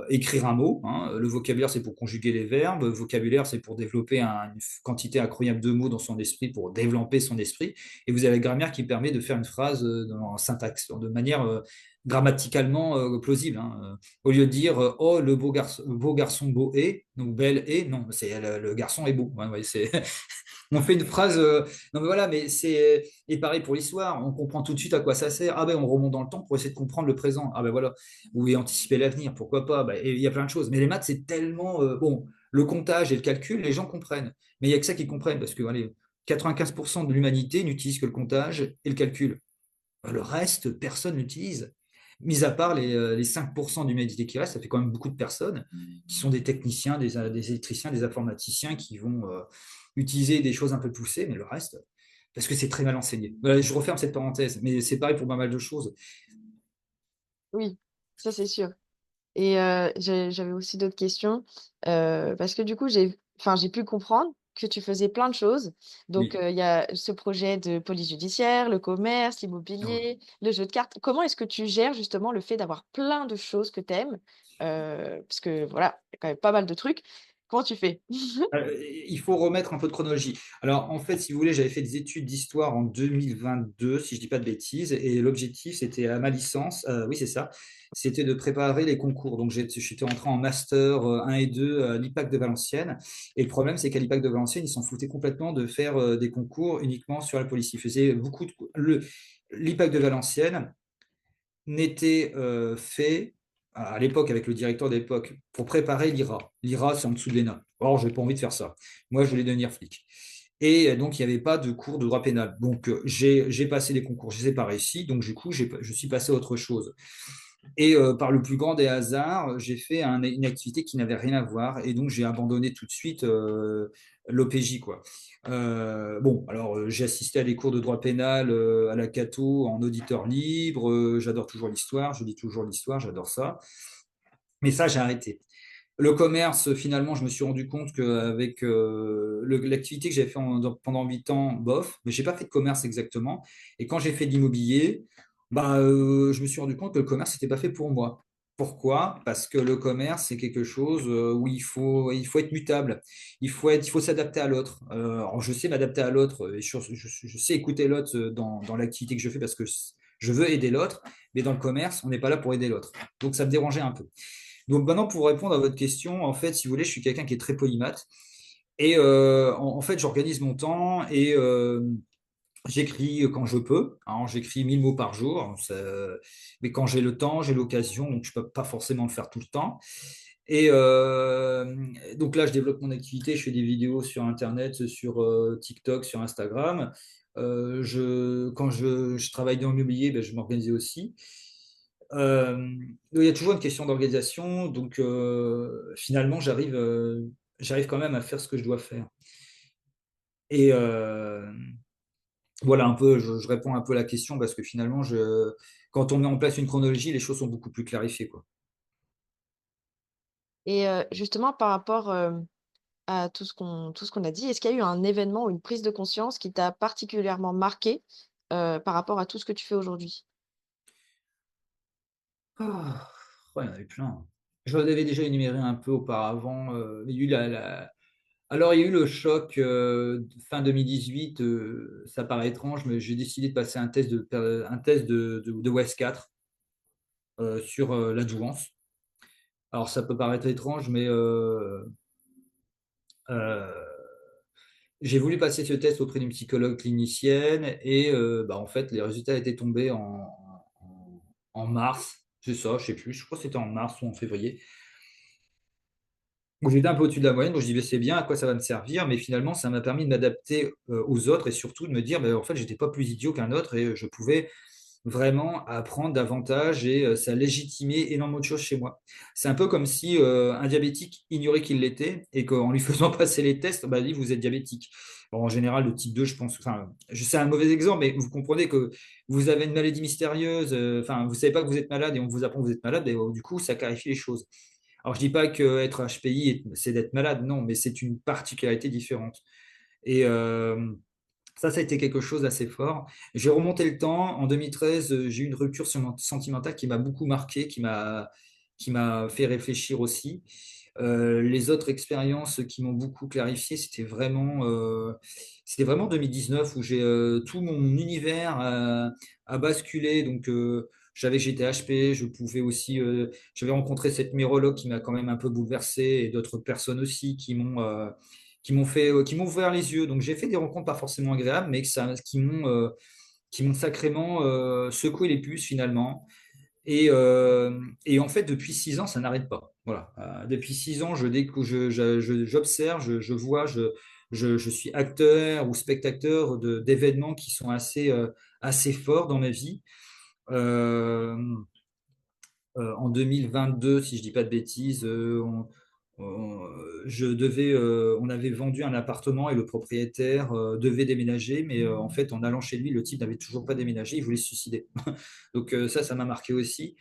écrire un mot, hein. Le vocabulaire, c'est pour conjuguer les verbes. Le vocabulaire, c'est pour développer une quantité incroyable de mots dans son esprit, pour développer son esprit. Et vous avez la grammaire qui permet de faire une phrase en syntaxe, de manière grammaticalement plausible, hein. Au lieu de dire oh, beau garçon beau est, donc belle est, non, c'est le garçon est beau. Ouais, ouais, on fait une phrase. Non, mais voilà, mais c'est. Et pareil pour l'histoire, on comprend tout de suite à quoi ça sert. Ah ben, on remonte dans le temps pour essayer de comprendre le présent. Ah ben voilà. Ou et anticiper l'avenir, pourquoi pas. Ben, et il y a plein de choses. Mais les maths, c'est tellement. Bon, le comptage et le calcul, les gens comprennent. Mais il n'y a que ça qu'ils comprennent, parce que allez, 95% de l'humanité n'utilise que le comptage et le calcul. Le reste, personne n'utilise. Mis à part les 5% d'humanité qui reste, ça fait quand même beaucoup de personnes qui sont des techniciens, des électriciens, des informaticiens qui vont utiliser des choses un peu poussées, mais le reste, parce que c'est très mal enseigné. Voilà, je referme cette parenthèse, mais c'est pareil pour pas mal de choses. oui, ça c'est sûr. Et j'avais aussi d'autres questions, parce que du coup, j'ai pu comprendre que tu faisais plein de choses. Donc, Oui. il y a ce projet de police judiciaire, le commerce, Ah ouais. l'immobilier, le jeu de cartes. Comment est-ce que tu gères justement le fait d'avoir plein de choses que tu aimes? Parce que voilà, il y a quand même pas mal de trucs. Comment tu fais? Il faut remettre un peu de chronologie. Alors, en fait, si vous voulez, j'avais fait des études d'histoire en 2022, si je ne dis pas de bêtises, et l'objectif, c'était à ma licence, oui, c'est ça, c'était de préparer les concours. Donc, j'étais entré en master 1 et 2 à l'IPAC de Valenciennes. Et le problème, c'est qu'à l'IPAC de Valenciennes, ils s'en foutaient complètement de faire des concours uniquement sur la police. Ils faisaient beaucoup de. L'IPAC de Valenciennes n'était fait à l'époque avec le directeur de l'époque pour préparer l'IRA. L'IRA, c'est en dessous de l'ENA. Or, je n'ai pas envie de faire ça. Moi, je voulais devenir flic. Et donc, il n'y avait pas de cours de droit pénal. Donc, j'ai passé les concours, je ne les ai pas réussi. Donc, du coup, je suis passé à autre chose. Et par le plus grand des hasards, j'ai fait une activité qui n'avait rien à voir. Et donc, j'ai abandonné tout de suite l'OPJ, quoi. Bon, alors j'ai assisté à des cours de droit pénal à la Cato en auditeur libre. J'adore toujours l'histoire, je lis toujours l'histoire, j'adore ça. Mais ça, j'ai arrêté. Le commerce, finalement, je me suis rendu compte qu'avec l'activité que j'avais fait pendant 8 ans, bof, mais j'ai pas fait de commerce exactement. Et quand j'ai fait de l'immobilier, bah, je me suis rendu compte que le commerce n'était pas fait pour moi. Pourquoi? Parce que le commerce, c'est quelque chose où il faut être mutable. Il faut s'adapter à l'autre. Alors, je sais m'adapter à l'autre et je sais écouter l'autre dans l'activité que je fais parce que je veux aider l'autre. Mais dans le commerce, on n'est pas là pour aider l'autre. Donc, ça me dérangeait un peu. Donc maintenant, pour répondre à votre question, en fait, si vous voulez, je suis quelqu'un qui est très polymathe. Et en fait, j'organise mon temps et j'écris quand je peux. Hein, j'écris 1000 mots par jour. Mais quand j'ai le temps, j'ai l'occasion, donc je ne peux pas forcément le faire tout le temps. Et donc là, je développe mon activité, je fais des vidéos sur Internet, sur TikTok, sur Instagram. Quand je travaille dans l'immobilier, ben, je m'organisais aussi. Il y a toujours une question d'organisation, donc finalement, j'arrive quand même à faire ce que je dois faire. Et voilà un peu, je réponds un peu à la question parce que finalement, quand on met en place une chronologie, les choses sont beaucoup plus clarifiées, quoi. Et justement par rapport, à tout ce qu'on a dit, est-ce qu'il y a eu un événement ou une prise de conscience qui t'a particulièrement marqué, par rapport à tout ce que tu fais aujourd'hui? Ah, ouais, il y en avait plein. Je l'avais déjà énuméré un peu auparavant. Il y a eu alors, il y a eu le choc fin 2018. Ça paraît étrange, mais j'ai décidé de passer un test de WES 4 sur l'adjouvance. Alors, ça peut paraître étrange, mais euh, j'ai voulu passer ce test auprès d'une psychologue clinicienne et bah, en fait, les résultats étaient tombés en mars. C'est ça, je sais plus. Je crois que c'était en mars ou en février. Donc, j'étais un peu au-dessus de la moyenne, donc je dis, c'est bien, à quoi ça va me servir? Mais finalement, ça m'a permis de m'adapter aux autres et surtout de me dire, bah, en fait, j'étais pas plus idiot qu'un autre et je pouvais vraiment apprendre davantage et ça légitimait énormément de choses chez moi. C'est un peu comme si un diabétique ignorait qu'il l'était et qu'en lui faisant passer les tests, bah, il dit, vous êtes diabétique. Bon, en général, le type 2, je pense, enfin, c'est un mauvais exemple, mais vous comprenez que vous avez une maladie mystérieuse, enfin, vous savez pas que vous êtes malade et on vous apprend que vous êtes malade, et du coup, ça clarifie les choses. Alors, je dis pas qu'être HPI, c'est d'être malade, non, mais c'est une particularité différente. Et ça a été quelque chose d'assez fort. J'ai remonté le temps. En 2013, j'ai eu une rupture sentimentale qui m'a beaucoup marqué, qui m'a fait réfléchir aussi. Les autres expériences qui m'ont beaucoup clarifié, c'était vraiment 2019 où tout mon univers a basculé. Donc, j'étais HP, j'avais rencontré cette mérologue qui m'a quand même un peu bouleversé et d'autres personnes aussi qui m'ont ouvert les yeux. Donc j'ai fait des rencontres pas forcément agréables, mais qui m'ont sacrément secoué les puces finalement. Et en fait, depuis 6 ans, ça n'arrête pas. Voilà. Depuis 6 ans, j'observe, je vois, je suis acteur ou spectateur d'événements qui sont assez forts dans ma vie. Euh, En 2022, si je dis pas de bêtises, on avait vendu un appartement et le propriétaire devait déménager, mais en fait, en allant chez lui, le type n'avait toujours pas déménagé, il voulait se suicider. Donc ça m'a marqué aussi.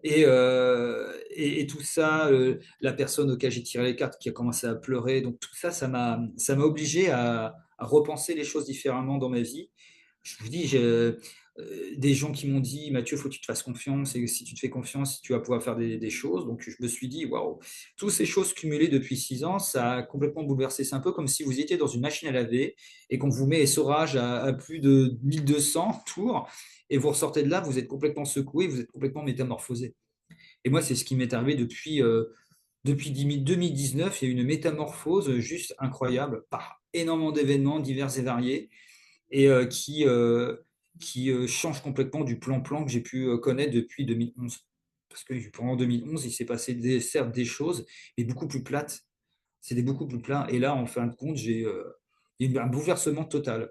Et tout ça, la personne auquel j'ai tiré les cartes qui a commencé à pleurer, donc tout ça, ça m'a obligé à repenser les choses différemment dans ma vie. Je vous dis, des gens qui m'ont dit, Mathieu, il faut que tu te fasses confiance, et si tu te fais confiance, tu vas pouvoir faire des choses. Donc, je me suis dit, waouh, toutes ces choses cumulées depuis 6 ans, ça a complètement bouleversé. C'est un peu comme si vous étiez dans une machine à laver et qu'on vous met essorage à plus de 1200 tours, et vous ressortez de là, vous êtes complètement secoué, vous êtes complètement métamorphosé. Et moi, c'est ce qui m'est arrivé depuis 2019. Il y a eu une métamorphose juste incroyable par énormément d'événements divers et variés et qui change complètement du plan-plan que j'ai pu connaître depuis 2011. Parce que pendant 2011, il s'est passé certes des choses, mais beaucoup plus plates. C'était beaucoup plus plat. Et là, en fin de compte, il y a eu un bouleversement total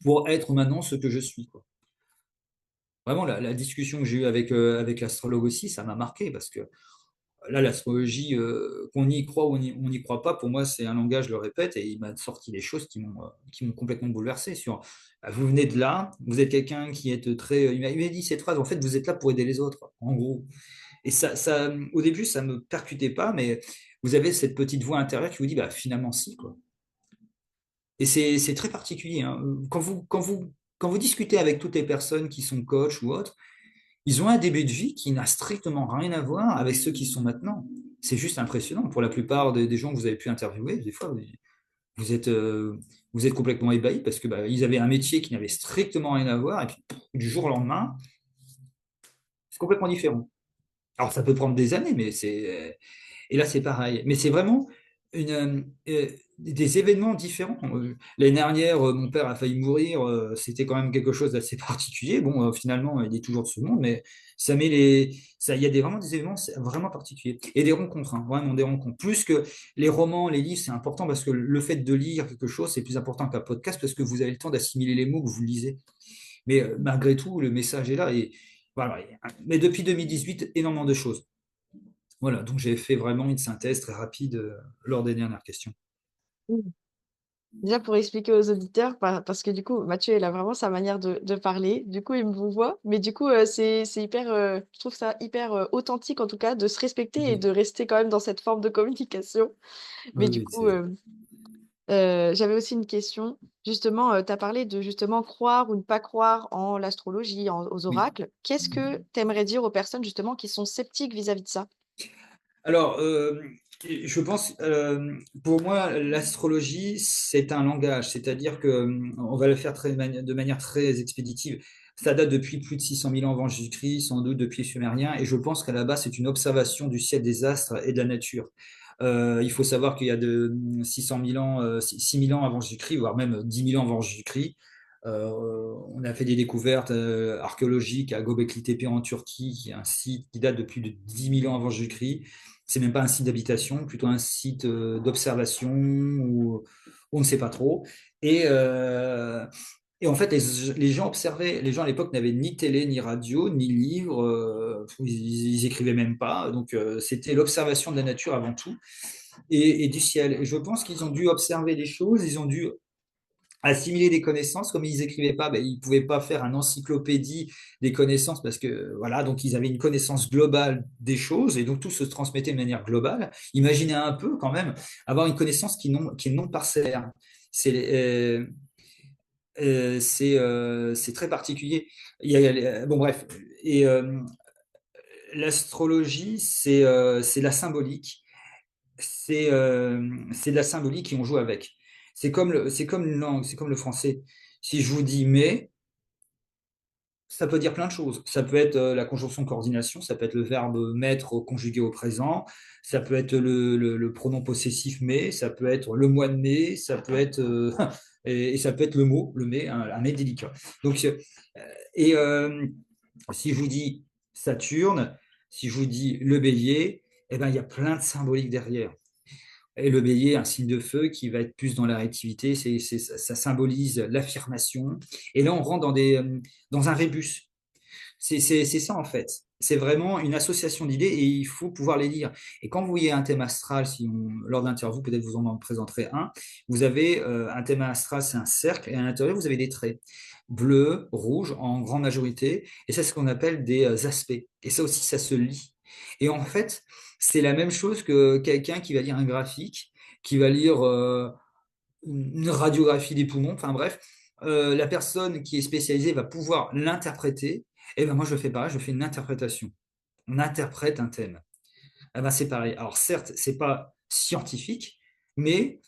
pour être maintenant ce que je suis, quoi. Vraiment, la discussion que j'ai eue avec l'astrologue aussi, ça m'a marqué parce que là, l'astrologie, qu'on y croit ou on n'y croit pas, pour moi, c'est un langage, je le répète, et il m'a sorti des choses qui m'ont complètement bouleversé. Vous venez de là, vous êtes quelqu'un qui est très. Il m'a dit cette phrase, en fait, vous êtes là pour aider les autres, en gros. Et au début, ça ne me percutait pas, mais vous avez cette petite voix intérieure qui vous dit, bah, finalement, si, quoi. Et c'est très particulier, hein. Quand vous discutez avec toutes les personnes qui sont coachs ou autres, ils ont un début de vie qui n'a strictement rien à voir avec ceux qui sont maintenant. C'est juste impressionnant. Pour la plupart des gens que vous avez pu interviewer, des fois, vous êtes, vous êtes complètement ébahis parce que bah, ils avaient un métier qui n'avait strictement rien à voir et puis du jour au lendemain, c'est complètement différent. Alors ça peut prendre des années, mais et là c'est pareil. Mais c'est vraiment des événements différents. L'année dernière, mon père a failli mourir. C'était quand même quelque chose d'assez particulier. Bon, finalement, il est toujours de ce monde, mais il y a vraiment des événements vraiment particuliers et des rencontres, hein, vraiment des rencontres. Plus que les romans, les livres, c'est important parce que le fait de lire quelque chose, c'est plus important qu'un podcast parce que vous avez le temps d'assimiler les mots que vous lisez. Mais malgré tout, le message est là. Et voilà. Mais depuis 2018, énormément de choses. Voilà, donc j'ai fait vraiment une synthèse très rapide lors des dernières questions. Mmh. Déjà pour expliquer aux auditeurs, parce que du coup, Mathieu, il a vraiment sa manière de parler. Du coup, il me vous voit, mais du coup, c'est hyper, je trouve ça hyper, authentique en tout cas de se respecter et Oui, de rester quand même dans cette forme de communication. oui, Mais du oui, coup, j'avais aussi une question. Justement, tu as parlé de justement croire ou ne pas croire en l'astrologie, aux oui. oracles. Qu'est-ce que tu aimerais dire aux personnes justement qui sont sceptiques vis-à-vis de ça? Alors, je pense, pour moi, l'astrologie, c'est un langage, c'est-à-dire que on va le faire de manière très expéditive. Ça date depuis plus de 600 000 ans avant Jésus-Christ, sans doute depuis les Sumériens, et je pense qu'à la base, c'est une observation du ciel, des astres et de la nature. Il faut savoir qu'il y a de 600 000 ans, 6 000 ans avant Jésus-Christ, voire même 10 000 ans avant Jésus-Christ, on a fait des découvertes archéologiques à Göbekli Tepe en Turquie, qui est un site qui date de plus de 10 000 ans avant Jésus-Christ. C'est même pas un site d'habitation, plutôt un site d'observation ou on ne sait pas trop. Et, euh, et en fait, les gens observaient. Les gens à l'époque n'avaient ni télé, ni radio, ni livre. Ils écrivaient même pas. Donc c'était l'observation de la nature avant tout et du ciel. Et je pense qu'ils ont dû observer des choses. Ils ont dû assimiler des connaissances. Comme ils écrivaient pas, ben, ils pouvaient pas faire une encyclopédie des connaissances parce que voilà, donc ils avaient une connaissance globale des choses et donc tout se transmettait de manière globale. Imaginez un peu quand même avoir une connaissance qui est non parcellaire. C'est c'est très particulier. Bon bref, et l'astrologie, c'est la symbolique, c'est de la symbolique et on joue avec. C'est comme une langue, c'est comme le français. Si je vous dis mais, ça peut dire plein de choses. Ça peut être la conjonction coordination, ça peut être le verbe mettre conjugué au présent, ça peut être le pronom possessif mais, ça peut être le mois de mai, ça peut être et ça peut être le mot, le mai, un mai délicat. Donc et si je vous dis Saturne, si je vous dis le Bélier, eh ben il y a plein de symboliques derrière. Et le bélier, un signe de feu qui va être plus dans la réactivité, ça symbolise l'affirmation. Et là, on rentre dans un rébus. C'est ça en fait. C'est vraiment une association d'idées et il faut pouvoir les lire. Et quand vous voyez un thème astral, lors d'interview, peut-être vous en présenterez un, vous avez un thème astral, c'est un cercle, et à l'intérieur, vous avez des traits. Bleu, rouge, en grande majorité. Et ça, c'est ce qu'on appelle des aspects. Et ça aussi, ça se lit. Et en fait, c'est la même chose que quelqu'un qui va lire un graphique, qui va lire une radiographie des poumons, enfin bref, la personne qui est spécialisée va pouvoir l'interpréter. Et ben moi, je fais pareil, je fais une interprétation. On interprète un thème. Eh ben, c'est pareil. Alors certes, c'est pas scientifique, mais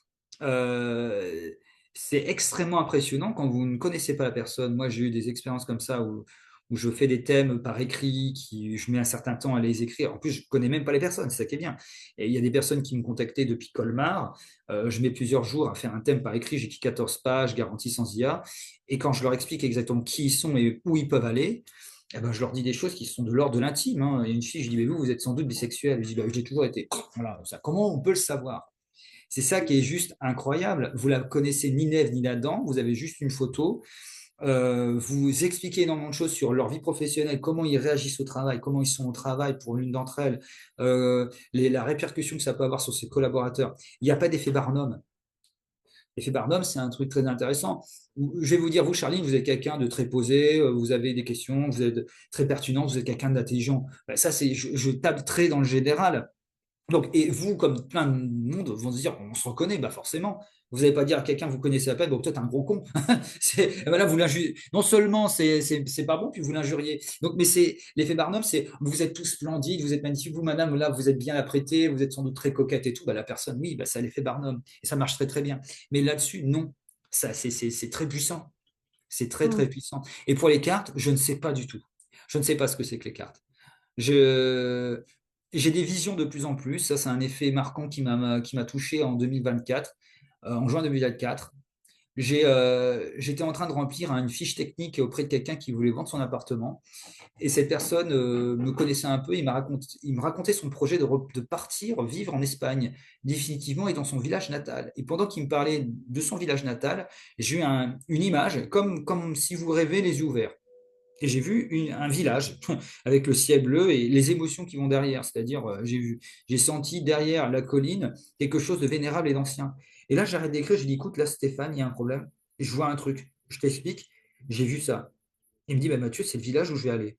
euh, c'est extrêmement impressionnant quand vous ne connaissez pas la personne. Moi, j'ai eu des expériences comme ça où je fais des thèmes par écrit, je mets un certain temps à les écrire. En plus, je connais même pas les personnes, c'est ça qui est bien. Et il y a des personnes qui me contactaient depuis Colmar. Je mets plusieurs jours à faire un thème par écrit. J'écris 14 pages, garantie sans IA. Et quand je leur explique exactement qui ils sont et où ils peuvent aller, eh ben, je leur dis des choses qui sont de l'ordre de l'intime, hein. Il y a une fille, je dis, mais vous êtes sans doute bisexuel. Elle dit, bah, j'ai toujours été. Voilà, ça, comment on peut le savoir? C'est ça qui est juste incroyable. Vous la connaissez ni Neve ni Adam, vous avez juste une photo. Vous expliquez énormément de choses sur leur vie professionnelle, comment ils réagissent au travail, comment ils sont au travail pour l'une d'entre elles, la répercussion que ça peut avoir sur ses collaborateurs. Il n'y a pas d'effet Barnum. L'effet Barnum, c'est un truc très intéressant. Je vais vous dire, vous, Charline, vous êtes quelqu'un de très posé, vous avez des questions, vous êtes très pertinent, vous êtes quelqu'un d'intelligent. Ben, ça, je tape très dans le général. Donc, et vous, comme plein de monde, vont se dire, on se reconnaît, bah forcément. Vous n'allez pas dire à quelqu'un, vous connaissez à peine, bon, toi, t'es un gros con. Voilà, vous l'injuriez. Non seulement c'est pas bon, puis vous l'injuriez. Donc, mais c'est l'effet Barnum, c'est vous êtes tous splendides, vous êtes magnifiques, vous, madame, là, vous êtes bien apprêtée, vous êtes sans doute très coquette et tout. Bah, la personne, oui, bah, ça l'effet Barnum. Et ça marche très, très bien. Mais là-dessus, non. Ça, c'est très puissant. C'est très, Mm. très puissant. Et pour les cartes, je ne sais pas du tout. Je ne sais pas ce que c'est que les cartes. Je, j'ai des visions de plus en plus. Ça, c'est un effet marquant qui m'a touché en 2024, en juin 2024. J'étais en train de remplir une fiche technique auprès de quelqu'un qui voulait vendre son appartement. Et cette personne me connaissait un peu. Il me racontait son projet de partir vivre en Espagne, définitivement, et dans son village natal. Et pendant qu'il me parlait de son village natal, j'ai eu une image, comme si vous rêvez les yeux ouverts. Et j'ai vu un village avec le ciel bleu et les émotions qui vont derrière. C'est-à-dire, j'ai senti derrière la colline quelque chose de vénérable et d'ancien. Et là, j'arrête d'écrire, je dis, écoute, là, Stéphane, il y a un problème. Je vois un truc. Je t'explique. J'ai vu ça. Il me dit, bah, Mathieu, c'est le village où je vais aller.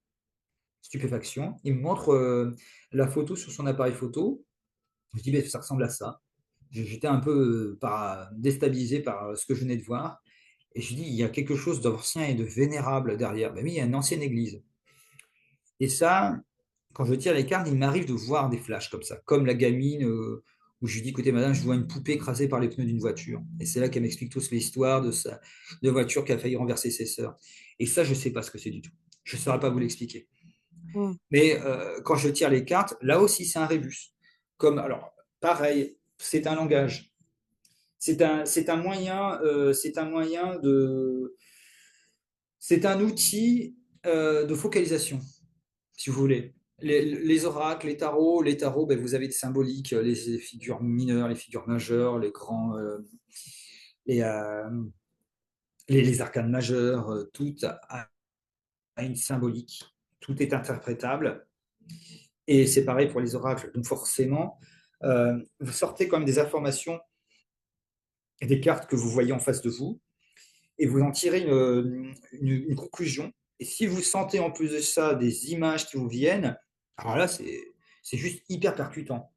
Stupéfaction. Il me montre la photo sur son appareil photo. Je dis, bah, ça ressemble à ça. J'étais un peu déstabilisé par ce que je venais de voir. Et je dis, il y a quelque chose d'ancien et de vénérable derrière. Ben oui, il y a une ancienne église. Et ça, quand je tire les cartes, il m'arrive de voir des flashs comme ça, comme la gamine où je lui dis, écoutez, madame, je vois une poupée écrasée par les pneus d'une voiture. Et c'est là qu'elle m'explique toute l'histoire de voiture qui a failli renverser ses sœurs. Et ça, je ne sais pas ce que c'est du tout. Je ne saurais pas vous l'expliquer. Mm. Mais quand je tire les cartes, là aussi, c'est un rébus. Alors, pareil, c'est un langage. C'est un moyen c'est un outil de focalisation, si vous voulez. Les oracles, les tarots, ben, vous avez des symboliques, les figures mineures, les figures majeures, les, euh, les arcanes majeures, tout a une symbolique, tout est interprétable. Et c'est pareil pour les oracles. Donc forcément, vous sortez quand même des informations et des cartes que vous voyez en face de vous, et vous en tirez une conclusion. Et si vous sentez en plus de ça des images qui vous viennent, alors là, c'est juste hyper percutant.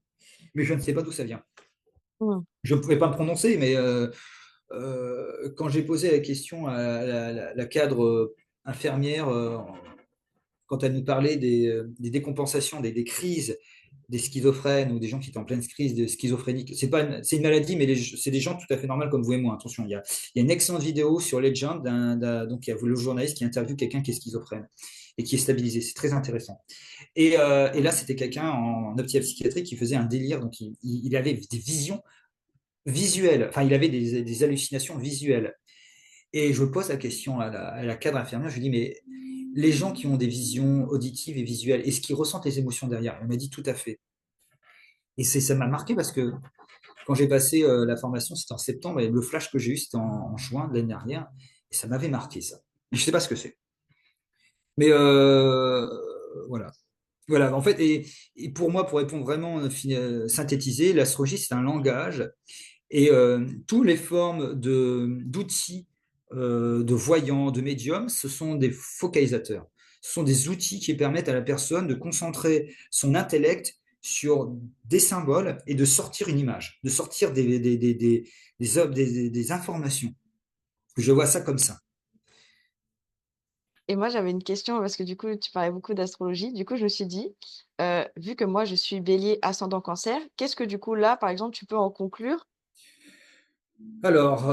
Mais je ne sais pas d'où ça vient. Mm. Je ne pouvais pas me prononcer, mais quand j'ai posé la question à la cadre infirmière, quand elle nous parlait des décompensations, des crises des schizophrènes ou des gens qui étaient en pleine crise de schizophrénique. C'est une maladie, mais c'est des gens tout à fait normaux comme vous et moi. Attention, il y a une excellente vidéo sur Legend, donc il y a le journaliste qui interviewe quelqu'un qui est schizophrène et qui est stabilisé. C'est très intéressant. Et là, c'était quelqu'un en psychiatrie qui faisait un délire, donc il avait des visions visuelles, enfin, il avait des hallucinations visuelles. Et je pose la question à la cadre infirmière, je lui dis, mais les gens qui ont des visions auditives et visuelles, est-ce qu'ils ressentent les émotions derrière? Elle m'a dit tout à fait. Et ça m'a marqué parce que quand j'ai passé la formation, c'était en septembre, et le flash que j'ai eu, c'était en juin de l'année dernière, et ça m'avait marqué ça. Je ne sais pas ce que c'est. Mais voilà. Voilà, en fait, et pour moi, pour répondre vraiment, synthétiser, l'astrologie, c'est un langage, et toutes les formes d'outils, de voyants, de médiums, ce sont des focalisateurs. Ce sont des outils qui permettent à la personne de concentrer son intellect sur des symboles et de sortir une image, de sortir des informations. Je vois ça comme ça. Et moi, j'avais une question parce que du coup, tu parlais beaucoup d'astrologie. Du coup, je me suis dit, vu que moi, je suis bélier ascendant cancer, qu'est-ce que du coup, là, par exemple, tu peux en conclure? Alors,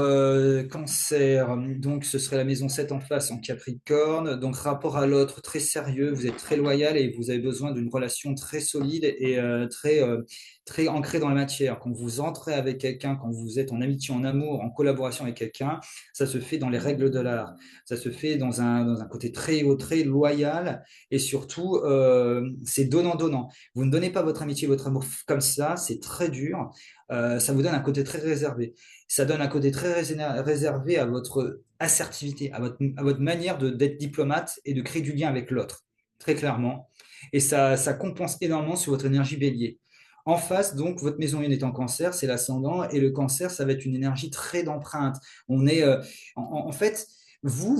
cancer, donc ce serait la maison 7 en face en Capricorne. Donc, rapport à l'autre très sérieux, vous êtes très loyal et vous avez besoin d'une relation très solide et très ancrée dans la matière. Quand vous entrez avec quelqu'un, quand vous êtes en amitié, en amour, en collaboration avec quelqu'un, ça se fait dans les règles de l'art. Ça se fait dans un côté très haut, très loyal et surtout, c'est donnant-donnant. Vous ne donnez pas votre amitié, votre amour comme ça, c'est très dur. Ça vous donne un côté très réservé. Ça donne un côté très réservé à votre assertivité, à votre manière d'être diplomate et de créer du lien avec l'autre, très clairement. Et ça compense énormément sur votre énergie bélier. En face, donc, votre maison 1 est en cancer, c'est l'ascendant, et le cancer, ça va être une énergie très d'empreinte. On est, en fait, vous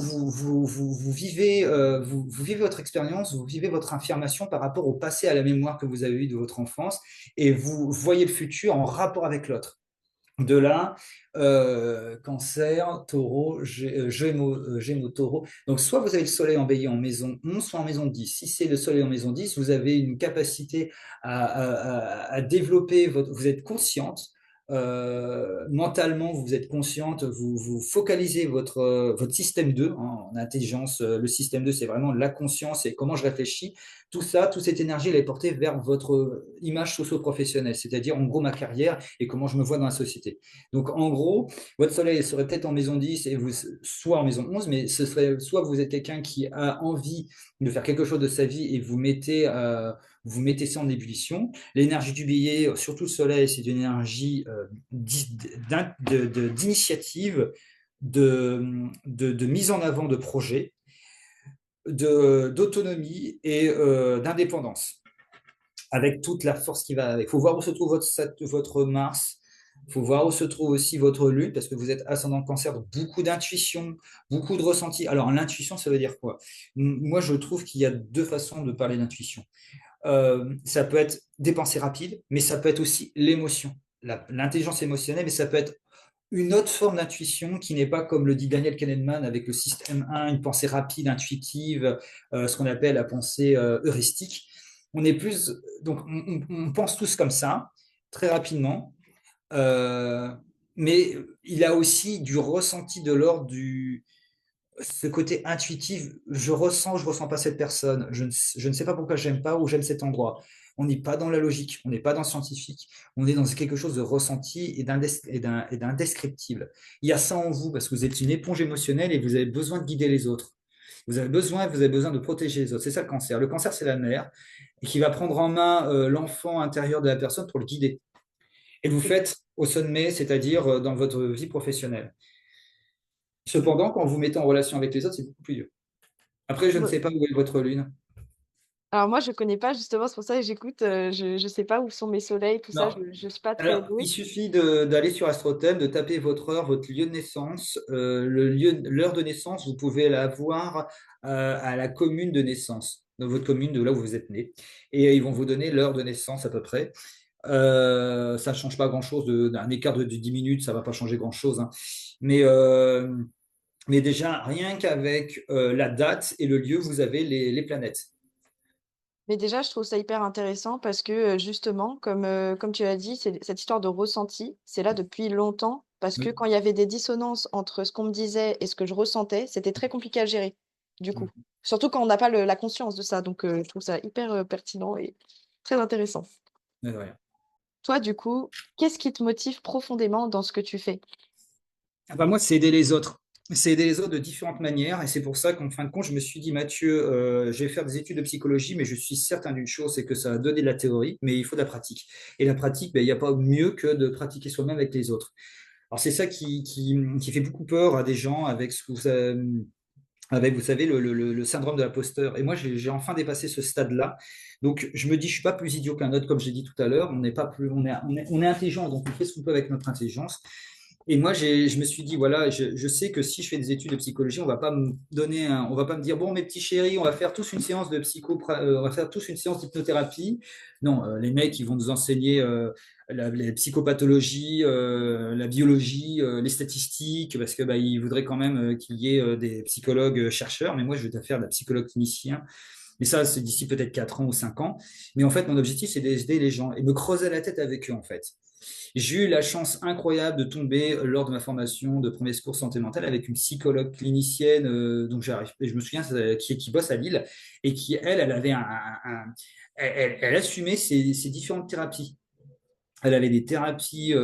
vivez, vous vivez votre expérience, vous vivez votre affirmation par rapport au passé, à la mémoire que vous avez eue de votre enfance, et vous voyez le futur en rapport avec l'autre. De là, cancer, taureau, gémeaux, taureau. Donc, soit vous avez le soleil en bélier en maison 11, soit en maison 10. Si c'est le soleil en maison 10, vous avez une capacité à développer vous êtes consciente. Mentalement, vous êtes consciente, vous focalisez votre système 2 hein, en intelligence. Le système 2, c'est vraiment la conscience et comment je réfléchis. Tout ça, toute cette énergie, elle est portée vers votre image socio-professionnelle, c'est-à-dire en gros ma carrière et comment je me vois dans la société. Donc en gros, votre soleil serait peut-être en maison 10 et vous, soit en maison 11, mais ce serait soit vous êtes quelqu'un qui a envie de faire quelque chose de sa vie et vous mettez ça en ébullition. L'énergie du billet, surtout le soleil, c'est une énergie d'initiative, de mise en avant de projets, d'autonomie et d'indépendance avec toute la force qui va avec. Il faut voir où se trouve votre Mars. Il faut voir où se trouve aussi votre Lune, parce que vous êtes ascendant cancer, donc beaucoup d'intuition, beaucoup de ressenti. Alors, l'intuition, ça veut dire quoi? Moi, je trouve qu'il y a deux façons de parler d'intuition. Ça peut être des pensées rapides, mais ça peut être aussi l'émotion, l'intelligence émotionnelle, mais ça peut être une autre forme d'intuition qui n'est pas comme le dit Daniel Kahneman avec le système 1, une pensée rapide, intuitive, ce qu'on appelle la pensée heuristique. On est plus, donc on pense tous comme ça, très rapidement, euh, mais il a aussi du ressenti de l'ordre du ce côté intuitif. Je ressens pas cette personne. Je ne sais pas pourquoi j'aime pas ou j'aime cet endroit. On n'est pas dans la logique, on n'est pas dans le scientifique, on est dans quelque chose de ressenti et d'indescriptible. Il y a ça en vous parce que vous êtes une éponge émotionnelle et vous avez besoin de guider les autres. Vous avez besoin de protéger les autres. C'est ça le cancer. Le cancer, c'est la mère et qui va prendre en main l'enfant intérieur de la personne pour le guider. Et vous faites au sommet, c'est-à-dire dans votre vie professionnelle. Cependant, quand vous mettez en relation avec les autres, c'est beaucoup plus dur. Après, je ne sais pas où est votre lune. Alors moi, je connais pas justement, c'est pour ça que j'écoute, je sais pas où sont mes soleils, tout ça, Non. je suis pas très Alors, il douée. suffit d'aller sur Astrothème, de taper votre heure, votre lieu de naissance. L'heure de naissance, vous pouvez la voir à la commune de naissance, dans votre commune de là où vous êtes né. Et ils vont vous donner l'heure de naissance à peu près. Ça ne change pas grand-chose, d'un écart de 10 minutes, ça ne va pas changer grand-chose, hein. Mais déjà, rien qu'avec la date et le lieu, vous avez les planètes. Mais déjà, je trouve ça hyper intéressant parce que, justement, comme tu l'as dit, c'est cette histoire de ressenti, c'est là depuis longtemps parce que Oui. quand il y avait des dissonances entre ce qu'on me disait et ce que je ressentais, c'était très compliqué à gérer, du coup. Surtout quand on n'a pas la conscience de ça, donc je trouve ça hyper, pertinent et très intéressant. De rien. Toi, du coup, qu'est-ce qui te motive profondément dans ce que tu fais? Ah bah moi, c'est aider les autres. C'est aider les autres de différentes manières. Et c'est pour ça qu'en fin de compte, je me suis dit, Mathieu, je vais faire des études de psychologie, mais je suis certain d'une chose, c'est que ça va donner de la théorie, mais il faut de la pratique. Et la pratique, ben, il n'y a pas mieux que de pratiquer soi-même avec les autres. Alors c'est ça qui fait beaucoup peur à des gens avec ce que avec, vous savez, le syndrome de l'imposteur. Et moi, j'ai enfin dépassé ce stade-là. Donc, je me dis, je suis pas plus idiot qu'un autre, comme j'ai dit tout à l'heure. On n'est pas plus, on est intelligent, donc on fait ce qu'on peut avec notre intelligence. Et moi, je me suis dit, voilà, je sais que si je fais des études de psychologie, on va pas me dire, bon, mes petits chéris, on va faire tous une séance de on va faire tous une séance d'hypnothérapie. Non, les mecs, ils vont nous enseigner la psychopathologie, la biologie, les statistiques, parce que bah, ils voudraient quand même qu'il y ait des psychologues chercheurs. Mais moi, je vais faire de la psychologue clinicien. Mais ça, c'est d'ici peut-être 4 ans ou 5 ans. Mais en fait, mon objectif, c'est d'aider les gens et me creuser la tête avec eux, en fait. J'ai eu la chance incroyable de tomber lors de ma formation de premier secours santé mentale avec une psychologue clinicienne, donc je me souviens, qui bosse à Lille et qui, elle avait elle assumait ses différentes thérapies. Elle avait des thérapies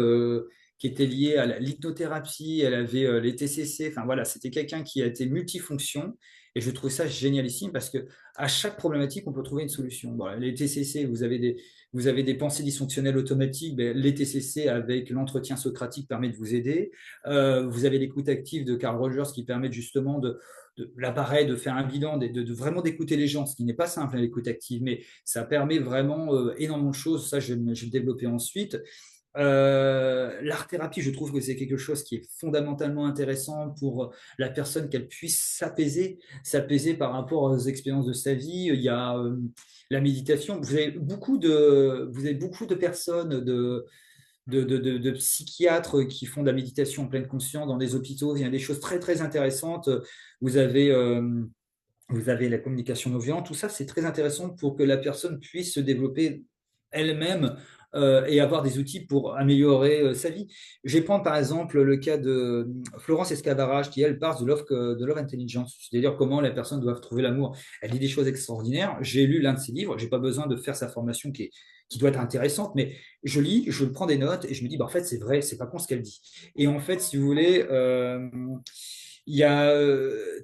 qui étaient liées à l'hypnothérapie, elle avait les TCC, enfin voilà, c'était quelqu'un qui a été multifonction et je trouve ça génialissime parce que à chaque problématique, on peut trouver une solution. Voilà, les TCC, vous avez des pensées dysfonctionnelles automatiques, ben, les TCC avec l'entretien socratique permet de vous aider. Vous avez l'écoute active de Carl Rogers qui permet justement de l'appareil de faire un bilan, de vraiment d'écouter les gens, ce qui n'est pas simple à l'écoute active, mais ça permet vraiment énormément de choses. Ça, je vais le développer ensuite. L'art-thérapie, je trouve que c'est quelque chose qui est fondamentalement intéressant pour la personne qu'elle puisse s'apaiser par rapport aux expériences de sa vie. Il y a la méditation. Vous avez beaucoup de personnes, de psychiatres qui font de la méditation en pleine conscience dans des hôpitaux. Il y a des choses très, très intéressantes. Vous avez, euh, vous avez la communication non violente. Tout ça, c'est très intéressant pour que la personne puisse se développer elle-même et avoir des outils pour améliorer sa vie. Je vais prendre par exemple le cas de Florence Escavarage qui, elle, parle de Love Intelligence, c'est-à-dire comment les personnes doivent trouver l'amour. Elle dit des choses extraordinaires. J'ai lu l'un de ses livres. J'ai pas besoin de faire sa formation qui doit être intéressante, mais je lis, je prends des notes et je me dis, bah, en fait, c'est vrai, c'est pas con ce qu'elle dit. Et en fait, si vous voulez, il y a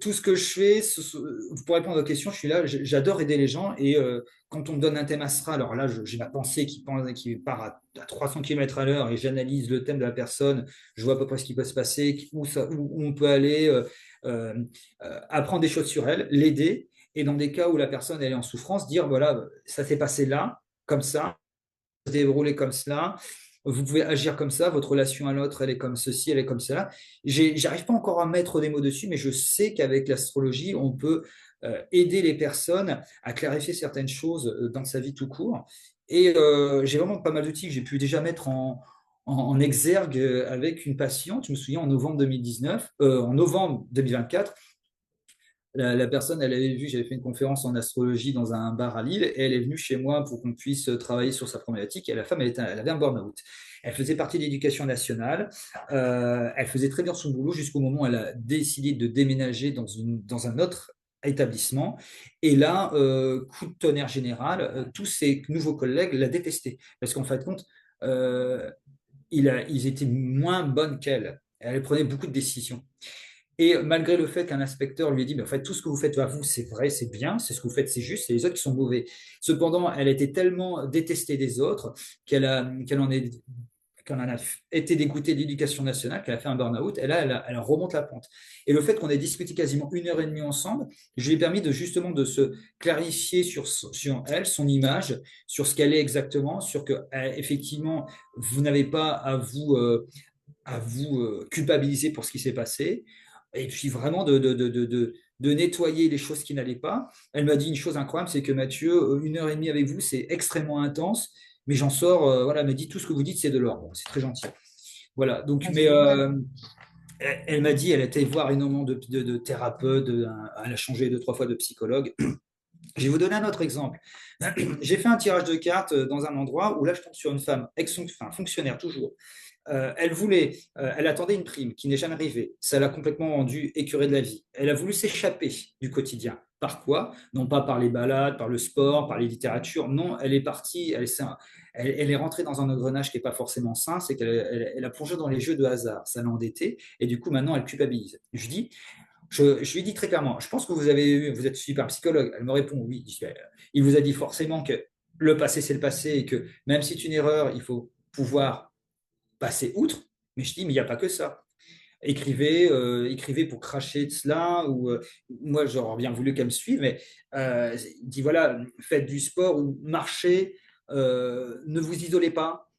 tout ce que je fais, pour répondre aux questions, je suis là, j'adore aider les gens et quand on me donne un thème astral, alors là, j'ai ma pensée qui part à 300 km à l'heure et j'analyse le thème de la personne, je vois à peu près ce qui peut se passer, où on peut aller, euh, apprendre des choses sur elle, l'aider et dans des cas où la personne elle est en souffrance, dire voilà, ça s'est passé là, comme ça, se dérouler comme cela. Vous pouvez agir comme ça, votre relation à l'autre, elle est comme ceci, elle est comme cela. J'arrive pas encore à mettre des mots dessus, mais je sais qu'avec l'astrologie, on peut aider les personnes à clarifier certaines choses dans sa vie tout court. Et j'ai vraiment pas mal d'outils que j'ai pu déjà mettre en exergue avec une patiente. Je me souviens en novembre 2019, en novembre 2024, la personne, elle avait vu, j'avais fait une conférence en astrologie dans un bar à Lille, et elle est venue chez moi pour qu'on puisse travailler sur sa problématique. Et la femme, elle avait un burn-out. Elle faisait partie de l'éducation nationale. Elle faisait très bien son boulot jusqu'au moment où elle a décidé de déménager dans un autre établissement. Et là, coup de tonnerre général, tous ses nouveaux collègues la détestaient. Parce qu'en fin de compte, euh, ils étaient moins bonnes qu'elle. Elle prenait beaucoup de décisions. Et malgré le fait qu'un inspecteur lui ait dit, mais en fait, tout ce que vous faites à vous, c'est vrai, c'est bien, c'est ce que vous faites, c'est juste, c'est les autres qui sont mauvais. Cependant, elle était tellement détestée des autres qu'elle en a été dégoûtée de l'éducation nationale, qu'elle a fait un burn-out, et là, elle remonte la pente. Et le fait qu'on ait discuté quasiment 1 heure et demie ensemble, je lui ai permis de justement de se clarifier sur elle, son image, sur ce qu'elle est exactement, sur que, effectivement, vous n'avez pas à vous culpabiliser pour ce qui s'est passé, et puis vraiment de nettoyer les choses qui n'allaient pas. Elle m'a dit une chose incroyable, c'est que Mathieu, 1 heure et demie avec vous, c'est extrêmement intense, mais j'en sors, voilà, elle m'a dit tout ce que vous dites, c'est de l'or. Bon, c'est très gentil. Voilà, donc, Ah, mais c'est génial. elle m'a dit, elle a été voir énormément de thérapeutes, elle a changé 2, 3 fois de psychologue. Je vais vous donner un autre exemple. J'ai fait un tirage de cartes dans un endroit où là, je tombe sur une femme, enfin, fonctionnaire toujours, elle attendait une prime qui n'est jamais arrivée. Ça l'a complètement rendue écœurée de la vie. Elle a voulu s'échapper du quotidien. Par quoi? Non pas par les balades, par le sport, par les littératures. Non, elle est partie, elle est rentrée dans un engrenage qui n'est pas forcément sain, c'est qu'elle a plongé dans les jeux de hasard. Ça l'a endettée et du coup maintenant elle culpabilise. Je lui dis très clairement, je pense que vous êtes super psychologue. Elle me répond oui. Il vous a dit forcément que le passé c'est le passé et que même si c'est une erreur, il faut pouvoir passer outre, mais je dis, mais il n'y a pas que ça. Écrivez pour cracher de cela, ou moi j'aurais bien voulu qu'elle me suive, mais il dit voilà, faites du sport ou marchez, ne vous isolez pas,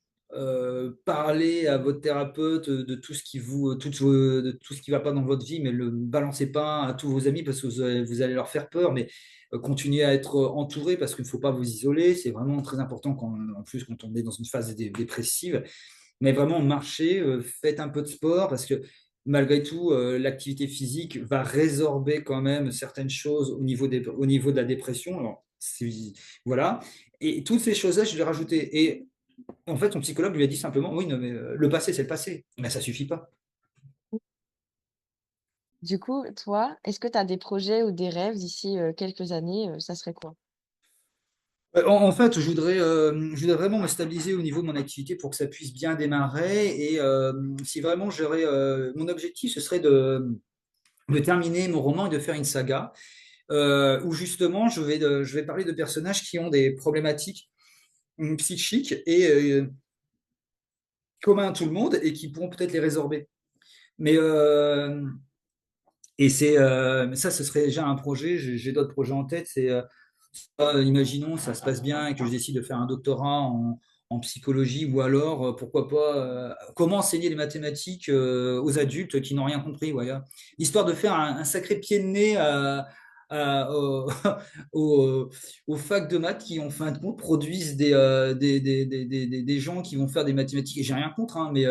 parler à votre thérapeute de tout ce qui de tout ce qui va pas dans votre vie, mais le balancez pas à tous vos amis parce que vous allez leur faire peur, mais continuez à être entouré parce qu'il ne faut pas vous isoler. C'est vraiment très important en plus quand on est dans une phase dépressive. Mais vraiment marchez, faites un peu de sport parce que malgré tout, l'activité physique va résorber quand même certaines choses au niveau de la dépression. Alors, voilà. Et toutes ces choses-là, je vais rajouter. Et en fait, son psychologue lui a dit simplement: «Oui, non, mais le passé, c'est le passé». Mais ça suffit pas. Du coup, toi, est-ce que tu as des projets ou des rêves d'ici, quelques années, ça serait quoi? En fait, je voudrais vraiment me stabiliser au niveau de mon activité pour que ça puisse bien démarrer et si vraiment j'aurais, mon objectif, ce serait de terminer mon roman et de faire une saga, où justement je vais parler de personnages qui ont des problématiques, psychiques et communs à tout le monde et qui pourront peut-être les résorber. Mais ça, ce serait déjà un projet. J'ai d'autres projets en tête. Imaginons, ça se passe bien et que je décide de faire un doctorat en psychologie, ou alors, pourquoi pas, comment enseigner les mathématiques aux adultes qui n'ont rien compris, voilà. Histoire de faire un sacré pied de nez aux, aux facs de maths qui, en fin de compte, produisent des gens qui vont faire des mathématiques. Et j'ai rien contre, hein, mais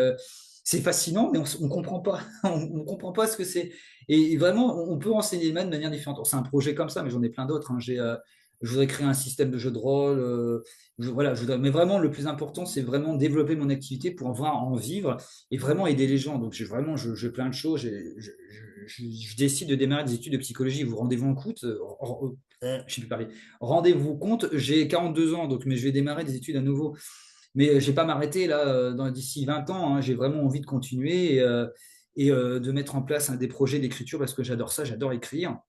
c'est fascinant, mais on comprend pas. On comprend pas ce que c'est. Et vraiment, on peut enseigner les maths de manière différente. C'est un projet comme ça, mais j'en ai plein d'autres, hein. Je voudrais créer un système de jeu de rôle. Voilà, mais vraiment, le plus important, c'est vraiment développer mon activité pour en vivre et vraiment aider les gens. Donc, j'ai plein de choses. Je décide de démarrer des études de psychologie. Vous rendez-vous en compte, je sais plus parler. Rendez-vous compte, j'ai 42 ans, donc, mais je vais démarrer des études à nouveau. Mais je ne vais pas m'arrêter là d'ici 20 ans, hein. J'ai vraiment envie de continuer et de mettre en place des projets d'écriture parce que j'adore ça, j'adore écrire.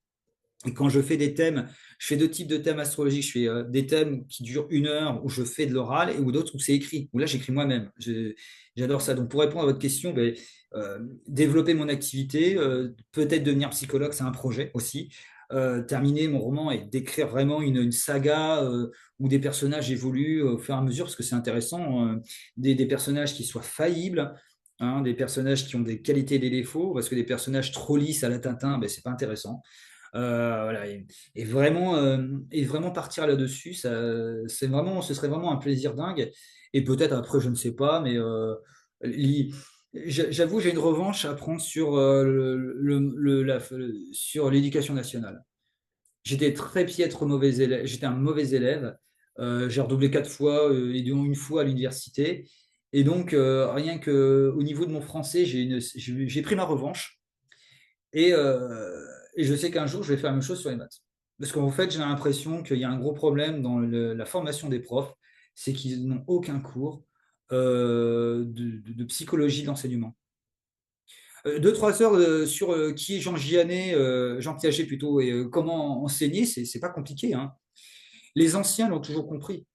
Et quand je fais des thèmes, je fais deux types de thèmes astrologiques. Je fais des thèmes qui durent 1 heure où je fais de l'oral ou d'autres où c'est écrit, où là j'écris moi-même. J'adore ça. Donc pour répondre à votre question, ben, développer mon activité, peut-être devenir psychologue, c'est un projet aussi. Terminer mon roman et d'écrire vraiment une saga où des personnages évoluent au fur et à mesure, parce que c'est intéressant, des personnages qui soient faillibles, hein, des personnages qui ont des qualités et des défauts, parce que des personnages trop lisses à la Tintin, ben, c'est pas intéressant. Voilà, et vraiment partir là-dessus, ce serait vraiment un plaisir dingue. Et peut-être après, je ne sais pas, mais li- j'avoue, j'ai une revanche à prendre sur sur l'éducation nationale. J'étais très piètre mauvais élève, j'étais un mauvais élève. J'ai redoublé 4 fois et dont une fois à l'université. Et donc, rien que au niveau de mon français, j'ai pris ma revanche. Et je sais qu'un jour, je vais faire la même chose sur les maths. Parce qu'en fait, j'ai l'impression qu'il y a un gros problème dans la formation des profs, c'est qu'ils n'ont aucun cours de psychologie de l'enseignement. 2, 3 heures sur qui est Jean Gianet, Jean Piaget plutôt, et comment enseigner, c'est pas compliqué, hein. Les anciens l'ont toujours compris.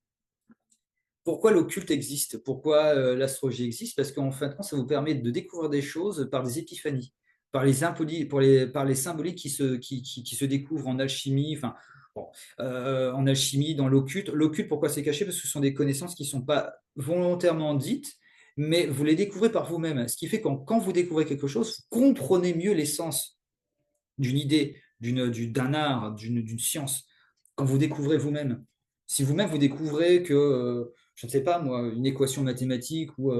Pourquoi l'occulte existe? Pourquoi l'astrologie existe? Parce qu'en fin de compte, ça vous permet de découvrir des choses par des épiphanies, par les symboliques qui se découvrent en alchimie, enfin, bon, en alchimie, dans l'occulte. L'occulte, pourquoi c'est caché? Parce que ce sont des connaissances qui ne sont pas volontairement dites, mais vous les découvrez par vous-même. Ce qui fait que quand vous découvrez quelque chose, vous comprenez mieux l'essence d'une idée, d'un art, d'une science, quand vous découvrez vous-même. Si vous-même vous découvrez que, je ne sais pas moi, une équation mathématique ou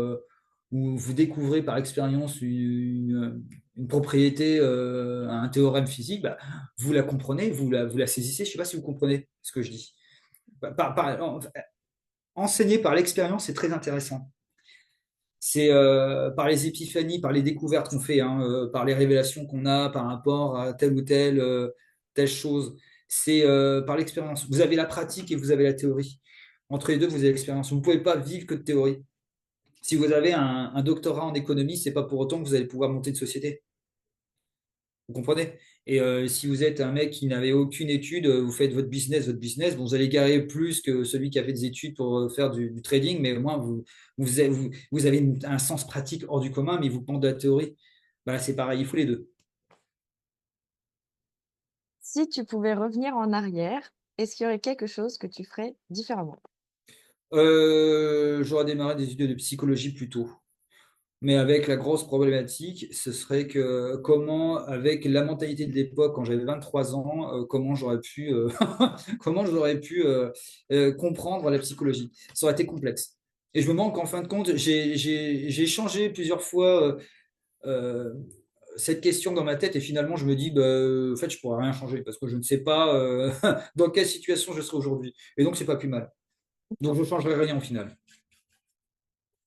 vous découvrez par expérience une propriété, un théorème physique, bah, vous la comprenez, vous la saisissez. Je ne sais pas si vous comprenez ce que je dis. Enseigner par l'expérience, c'est très intéressant. C'est par les épiphanies, par les découvertes qu'on fait, hein, par les révélations qu'on a par rapport à telle ou telle chose. C'est par l'expérience. Vous avez la pratique et vous avez la théorie. Entre les deux, vous avez l'expérience. Vous ne pouvez pas vivre que de théorie. Si vous avez un doctorat en économie, c'est pas pour autant que vous allez pouvoir monter de société. Vous comprenez? Et si vous êtes un mec qui n'avait aucune étude, vous faites votre business, bon, vous allez garer plus que celui qui a fait des études pour faire du trading, mais au moins vous avez un sens pratique hors du commun, mais vous pendez de la théorie. Bah, c'est pareil, il faut les deux. Si tu pouvais revenir en arrière, est-ce qu'il y aurait quelque chose que tu ferais différemment? J'aurais démarré des études de psychologie plus tôt. Mais avec la grosse problématique, ce serait que comment, avec la mentalité de l'époque, quand j'avais 23 ans, comment j'aurais pu, comment j'aurais pu comprendre la psychologie. Ça aurait été complexe. Et je me demande qu'en fin de compte, j'ai changé plusieurs fois euh, cette question dans ma tête et finalement je me dis, bah, en fait, je pourrais rien changer parce que je ne sais pas dans quelle situation je serai aujourd'hui. Et donc, c'est pas plus mal. Donc, je changerai rien au final.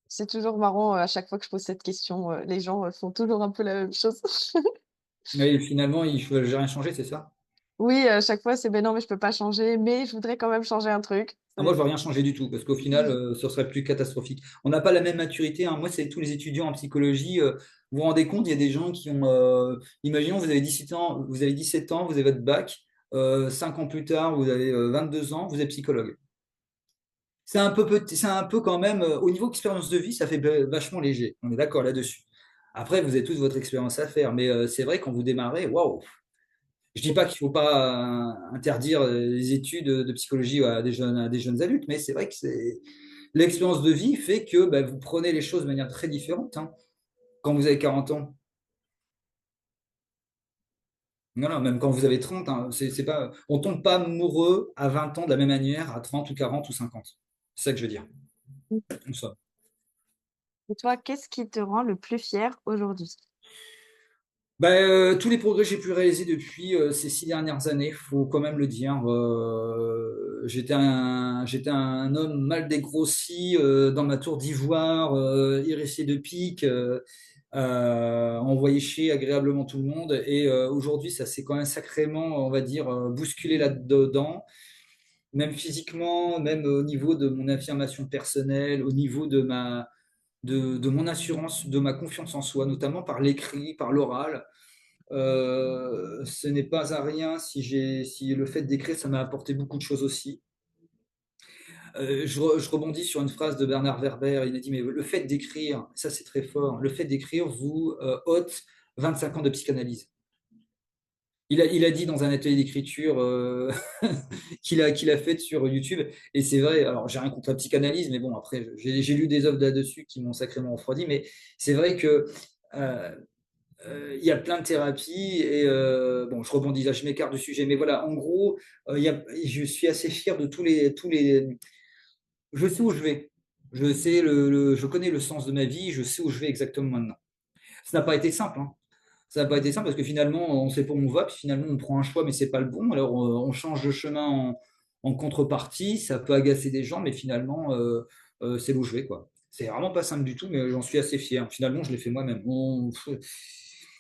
C'est toujours marrant, à chaque fois que je pose cette question, les gens, font toujours un peu la même chose. Mais finalement, j'ai rien changé, c'est ça? Oui, à chaque fois, c'est: «Beh, non, mais je peux pas changer, mais je voudrais quand même changer un truc». Ah, moi, je ne veux rien changer du tout, parce qu'au final, ce serait plus catastrophique. On n'a pas la même maturité, hein. Moi, c'est tous les étudiants en psychologie. Vous vous rendez compte, il y a des gens qui ont, imaginons, vous avez 17 ans, vous avez votre bac, 5 ans plus tard, vous avez 22 ans, vous êtes psychologue. C'est un peu quand même, au niveau expérience de vie, ça fait vachement léger. On est d'accord là-dessus. Après, vous avez toute votre expérience à faire, mais c'est vrai, quand vous démarrez, waouh! Je dis pas qu'il faut pas interdire les études de psychologie à des jeunes adultes, mais c'est vrai que l'expérience de vie fait que bah, vous prenez les choses de manière très différente, hein, quand vous avez 40 ans. Non, non, même quand vous avez 30, hein, c'est pas, on tombe pas amoureux à 20 ans de la même manière à 30 ou 40 ou 50. C'est ça que je veux dire. Ça. Et toi, qu'est-ce qui te rend le plus fier aujourd'hui? Bah, tous les progrès que j'ai pu réaliser depuis ces 6 dernières années, faut quand même le dire. J'étais un homme mal dégrossi dans ma tour d'ivoire, hérissé de piques, envoyé chier agréablement tout le monde. Et aujourd'hui, ça s'est quand même sacrément, on va dire, bousculé là-dedans, même physiquement, même au niveau de mon affirmation personnelle, au niveau de mon assurance, de ma confiance en soi, notamment par l'écrit, par l'oral. Ce n'est pas à rien si le fait d'écrire, ça m'a apporté beaucoup de choses aussi. Je rebondis sur une phrase de Bernard Werber. Il a dit, mais le fait d'écrire, ça c'est très fort, le fait d'écrire vous ôte 25 ans de psychanalyse. Il a dit dans un atelier d'écriture qu'il a fait sur YouTube, et c'est vrai, alors j'ai rien contre la psychanalyse, mais bon, après, j'ai lu des œuvres là-dessus qui m'ont sacrément refroidi, mais c'est vrai que euh, il y a plein de thérapies et bon, je rebondis là, je m'écarte du sujet, mais voilà, en gros, je suis assez fier de je sais où je vais. Je connais le sens de ma vie, je sais où je vais exactement maintenant. Ça n'a pas été simple, hein. Ça n'a pas été simple parce que finalement, on sait pas où on va, puis finalement, on prend un choix, mais c'est pas le bon. Alors, on change de chemin en contrepartie, ça peut agacer des gens, mais finalement, c'est où je vais, quoi. C'est vraiment pas simple du tout, mais j'en suis assez fier. Finalement, je l'ai fait moi-même.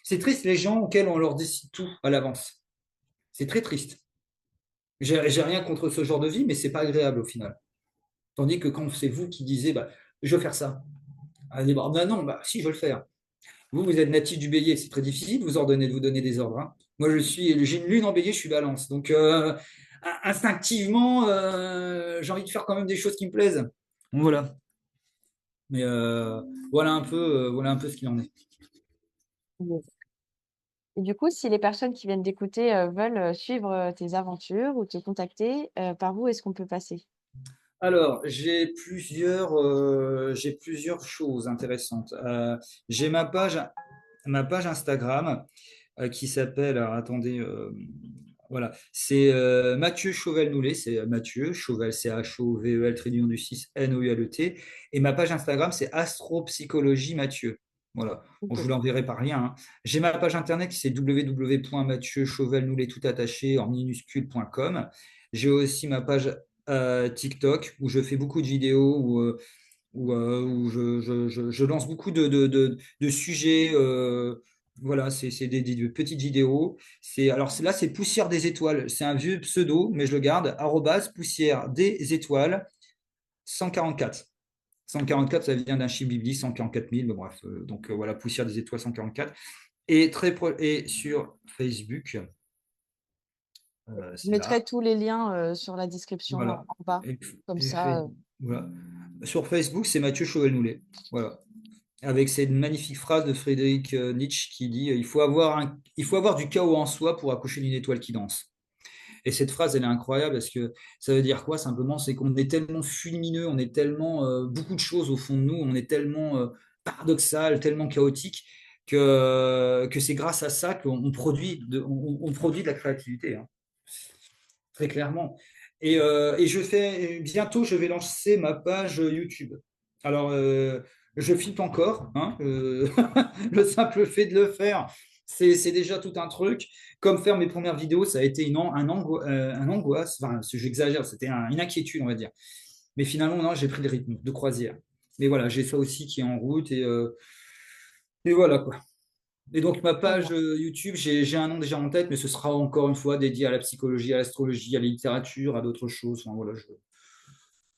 C'est triste les gens auxquels on leur décide tout à l'avance. C'est très triste. J'ai rien contre ce genre de vie, mais c'est pas agréable au final. Tandis que quand c'est vous qui disiez, bah, je veux faire ça. Allez, bah, bah non, bah, si, je veux le faire. Vous êtes natif du bélier, c'est très difficile de vous donner des ordres, hein. Moi, j'ai une lune en bélier, je suis balance. Donc, instinctivement, j'ai envie de faire quand même des choses qui me plaisent. Donc, voilà. Mais voilà un peu ce qu'il en est. Yes. Et du coup, si les personnes qui viennent d'écouter, veulent, suivre, tes aventures ou te contacter, par où est-ce qu'on peut passer? Alors, j'ai plusieurs choses intéressantes. J'ai ma page Instagram qui s'appelle, alors attendez, voilà, c'est Mathieu Chauvel-Noulet, c'est Mathieu Chauvel, c'est H-O-V-E-L, trait d'union du 6, N-O-U-L-E-T, et ma page Instagram, c'est Astropsychologie Mathieu. Voilà, bon, je OK. vous l'enverrai par lien, hein. J'ai ma page internet qui c'est www.mathieuchauvel-noulet tout attaché en minuscule.com. J'ai aussi ma page TikTok où je fais beaucoup de vidéos où je lance beaucoup de sujets. Voilà, c'est des petites vidéos. Là, c'est Poussière des étoiles. C'est un vieux pseudo, mais je le garde. Arrobase Poussière des étoiles 144. 144, ça vient d'un chiffre biblique, 144 000, mais bref. Donc voilà, Poussière des étoiles 144. Et sur Facebook, Je c'est là. mettrai tous les liens, sur la description Voilà. en bas. Et, Comme et ça, voilà. Sur Facebook, c'est Mathieu Chauvel-Noulet. Voilà. Avec cette magnifique phrase de Friedrich Nietzsche qui dit il faut avoir du chaos en soi pour accoucher d'une étoile qui danse. Et cette phrase, elle est incroyable parce que ça veut dire quoi simplement? C'est qu'on est tellement fulmineux, on est tellement beaucoup de choses au fond de nous, on est tellement paradoxal, tellement chaotique que c'est grâce à ça qu'on produit on produit de la créativité, hein, très clairement. Et bientôt, je vais lancer ma page YouTube. Alors, je flippe encore, hein, le simple fait de le faire, c'est déjà tout un truc. Comme faire mes premières vidéos, ça a été un angoisse, enfin, j'exagère, c'était une inquiétude, on va dire. Mais finalement, non, j'ai pris le rythme de croisière. Mais voilà, j'ai ça aussi qui est en route et voilà quoi. Et donc, ma Très page bien. YouTube, j'ai un nom déjà en tête, mais ce sera encore une fois dédié à la psychologie, à l'astrologie, à la littérature, à d'autres choses. Enfin, voilà,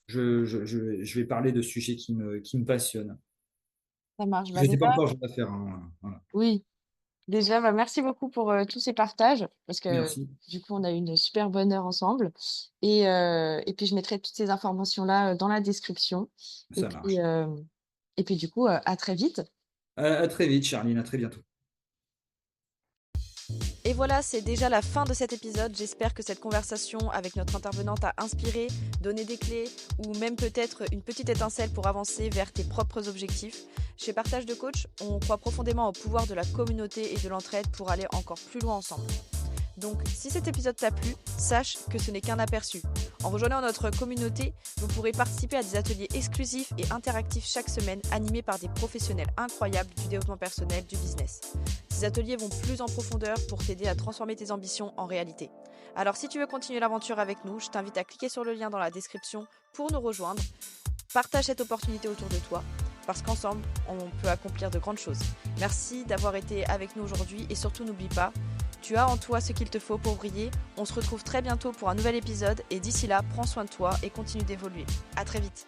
je vais parler de sujets qui me passionnent. Ça marche. Je Bah ne sais pas déjà, encore, je vais la faire, hein, voilà. oui, déjà, bah, merci beaucoup pour tous ces partages, parce que Merci, du coup, on a eu une super bonne heure ensemble. Et puis, je mettrai toutes ces informations-là dans la description. Et ça puis, marche. euh, et puis du coup, à très vite. À très vite, Charline, à très bientôt. Et voilà, c'est déjà la fin de cet épisode. J'espère que cette conversation avec notre intervenante a inspiré, donné des clés ou même peut-être une petite étincelle pour avancer vers tes propres objectifs. Chez Partage de Coach, on croit profondément au pouvoir de la communauté et de l'entraide pour aller encore plus loin ensemble. Donc, si cet épisode t'a plu, sache que ce n'est qu'un aperçu. En rejoignant notre communauté, vous pourrez participer à des ateliers exclusifs et interactifs chaque semaine, animés par des professionnels incroyables du développement personnel, du business. Ces ateliers vont plus en profondeur pour t'aider à transformer tes ambitions en réalité. Alors, si tu veux continuer l'aventure avec nous, je t'invite à cliquer sur le lien dans la description pour nous rejoindre. Partage cette opportunité autour de toi, parce qu'ensemble, on peut accomplir de grandes choses. Merci d'avoir été avec nous aujourd'hui et surtout n'oublie pas, tu as en toi ce qu'il te faut pour briller. On se retrouve très bientôt pour un nouvel épisode et d'ici là, prends soin de toi et continue d'évoluer. À très vite.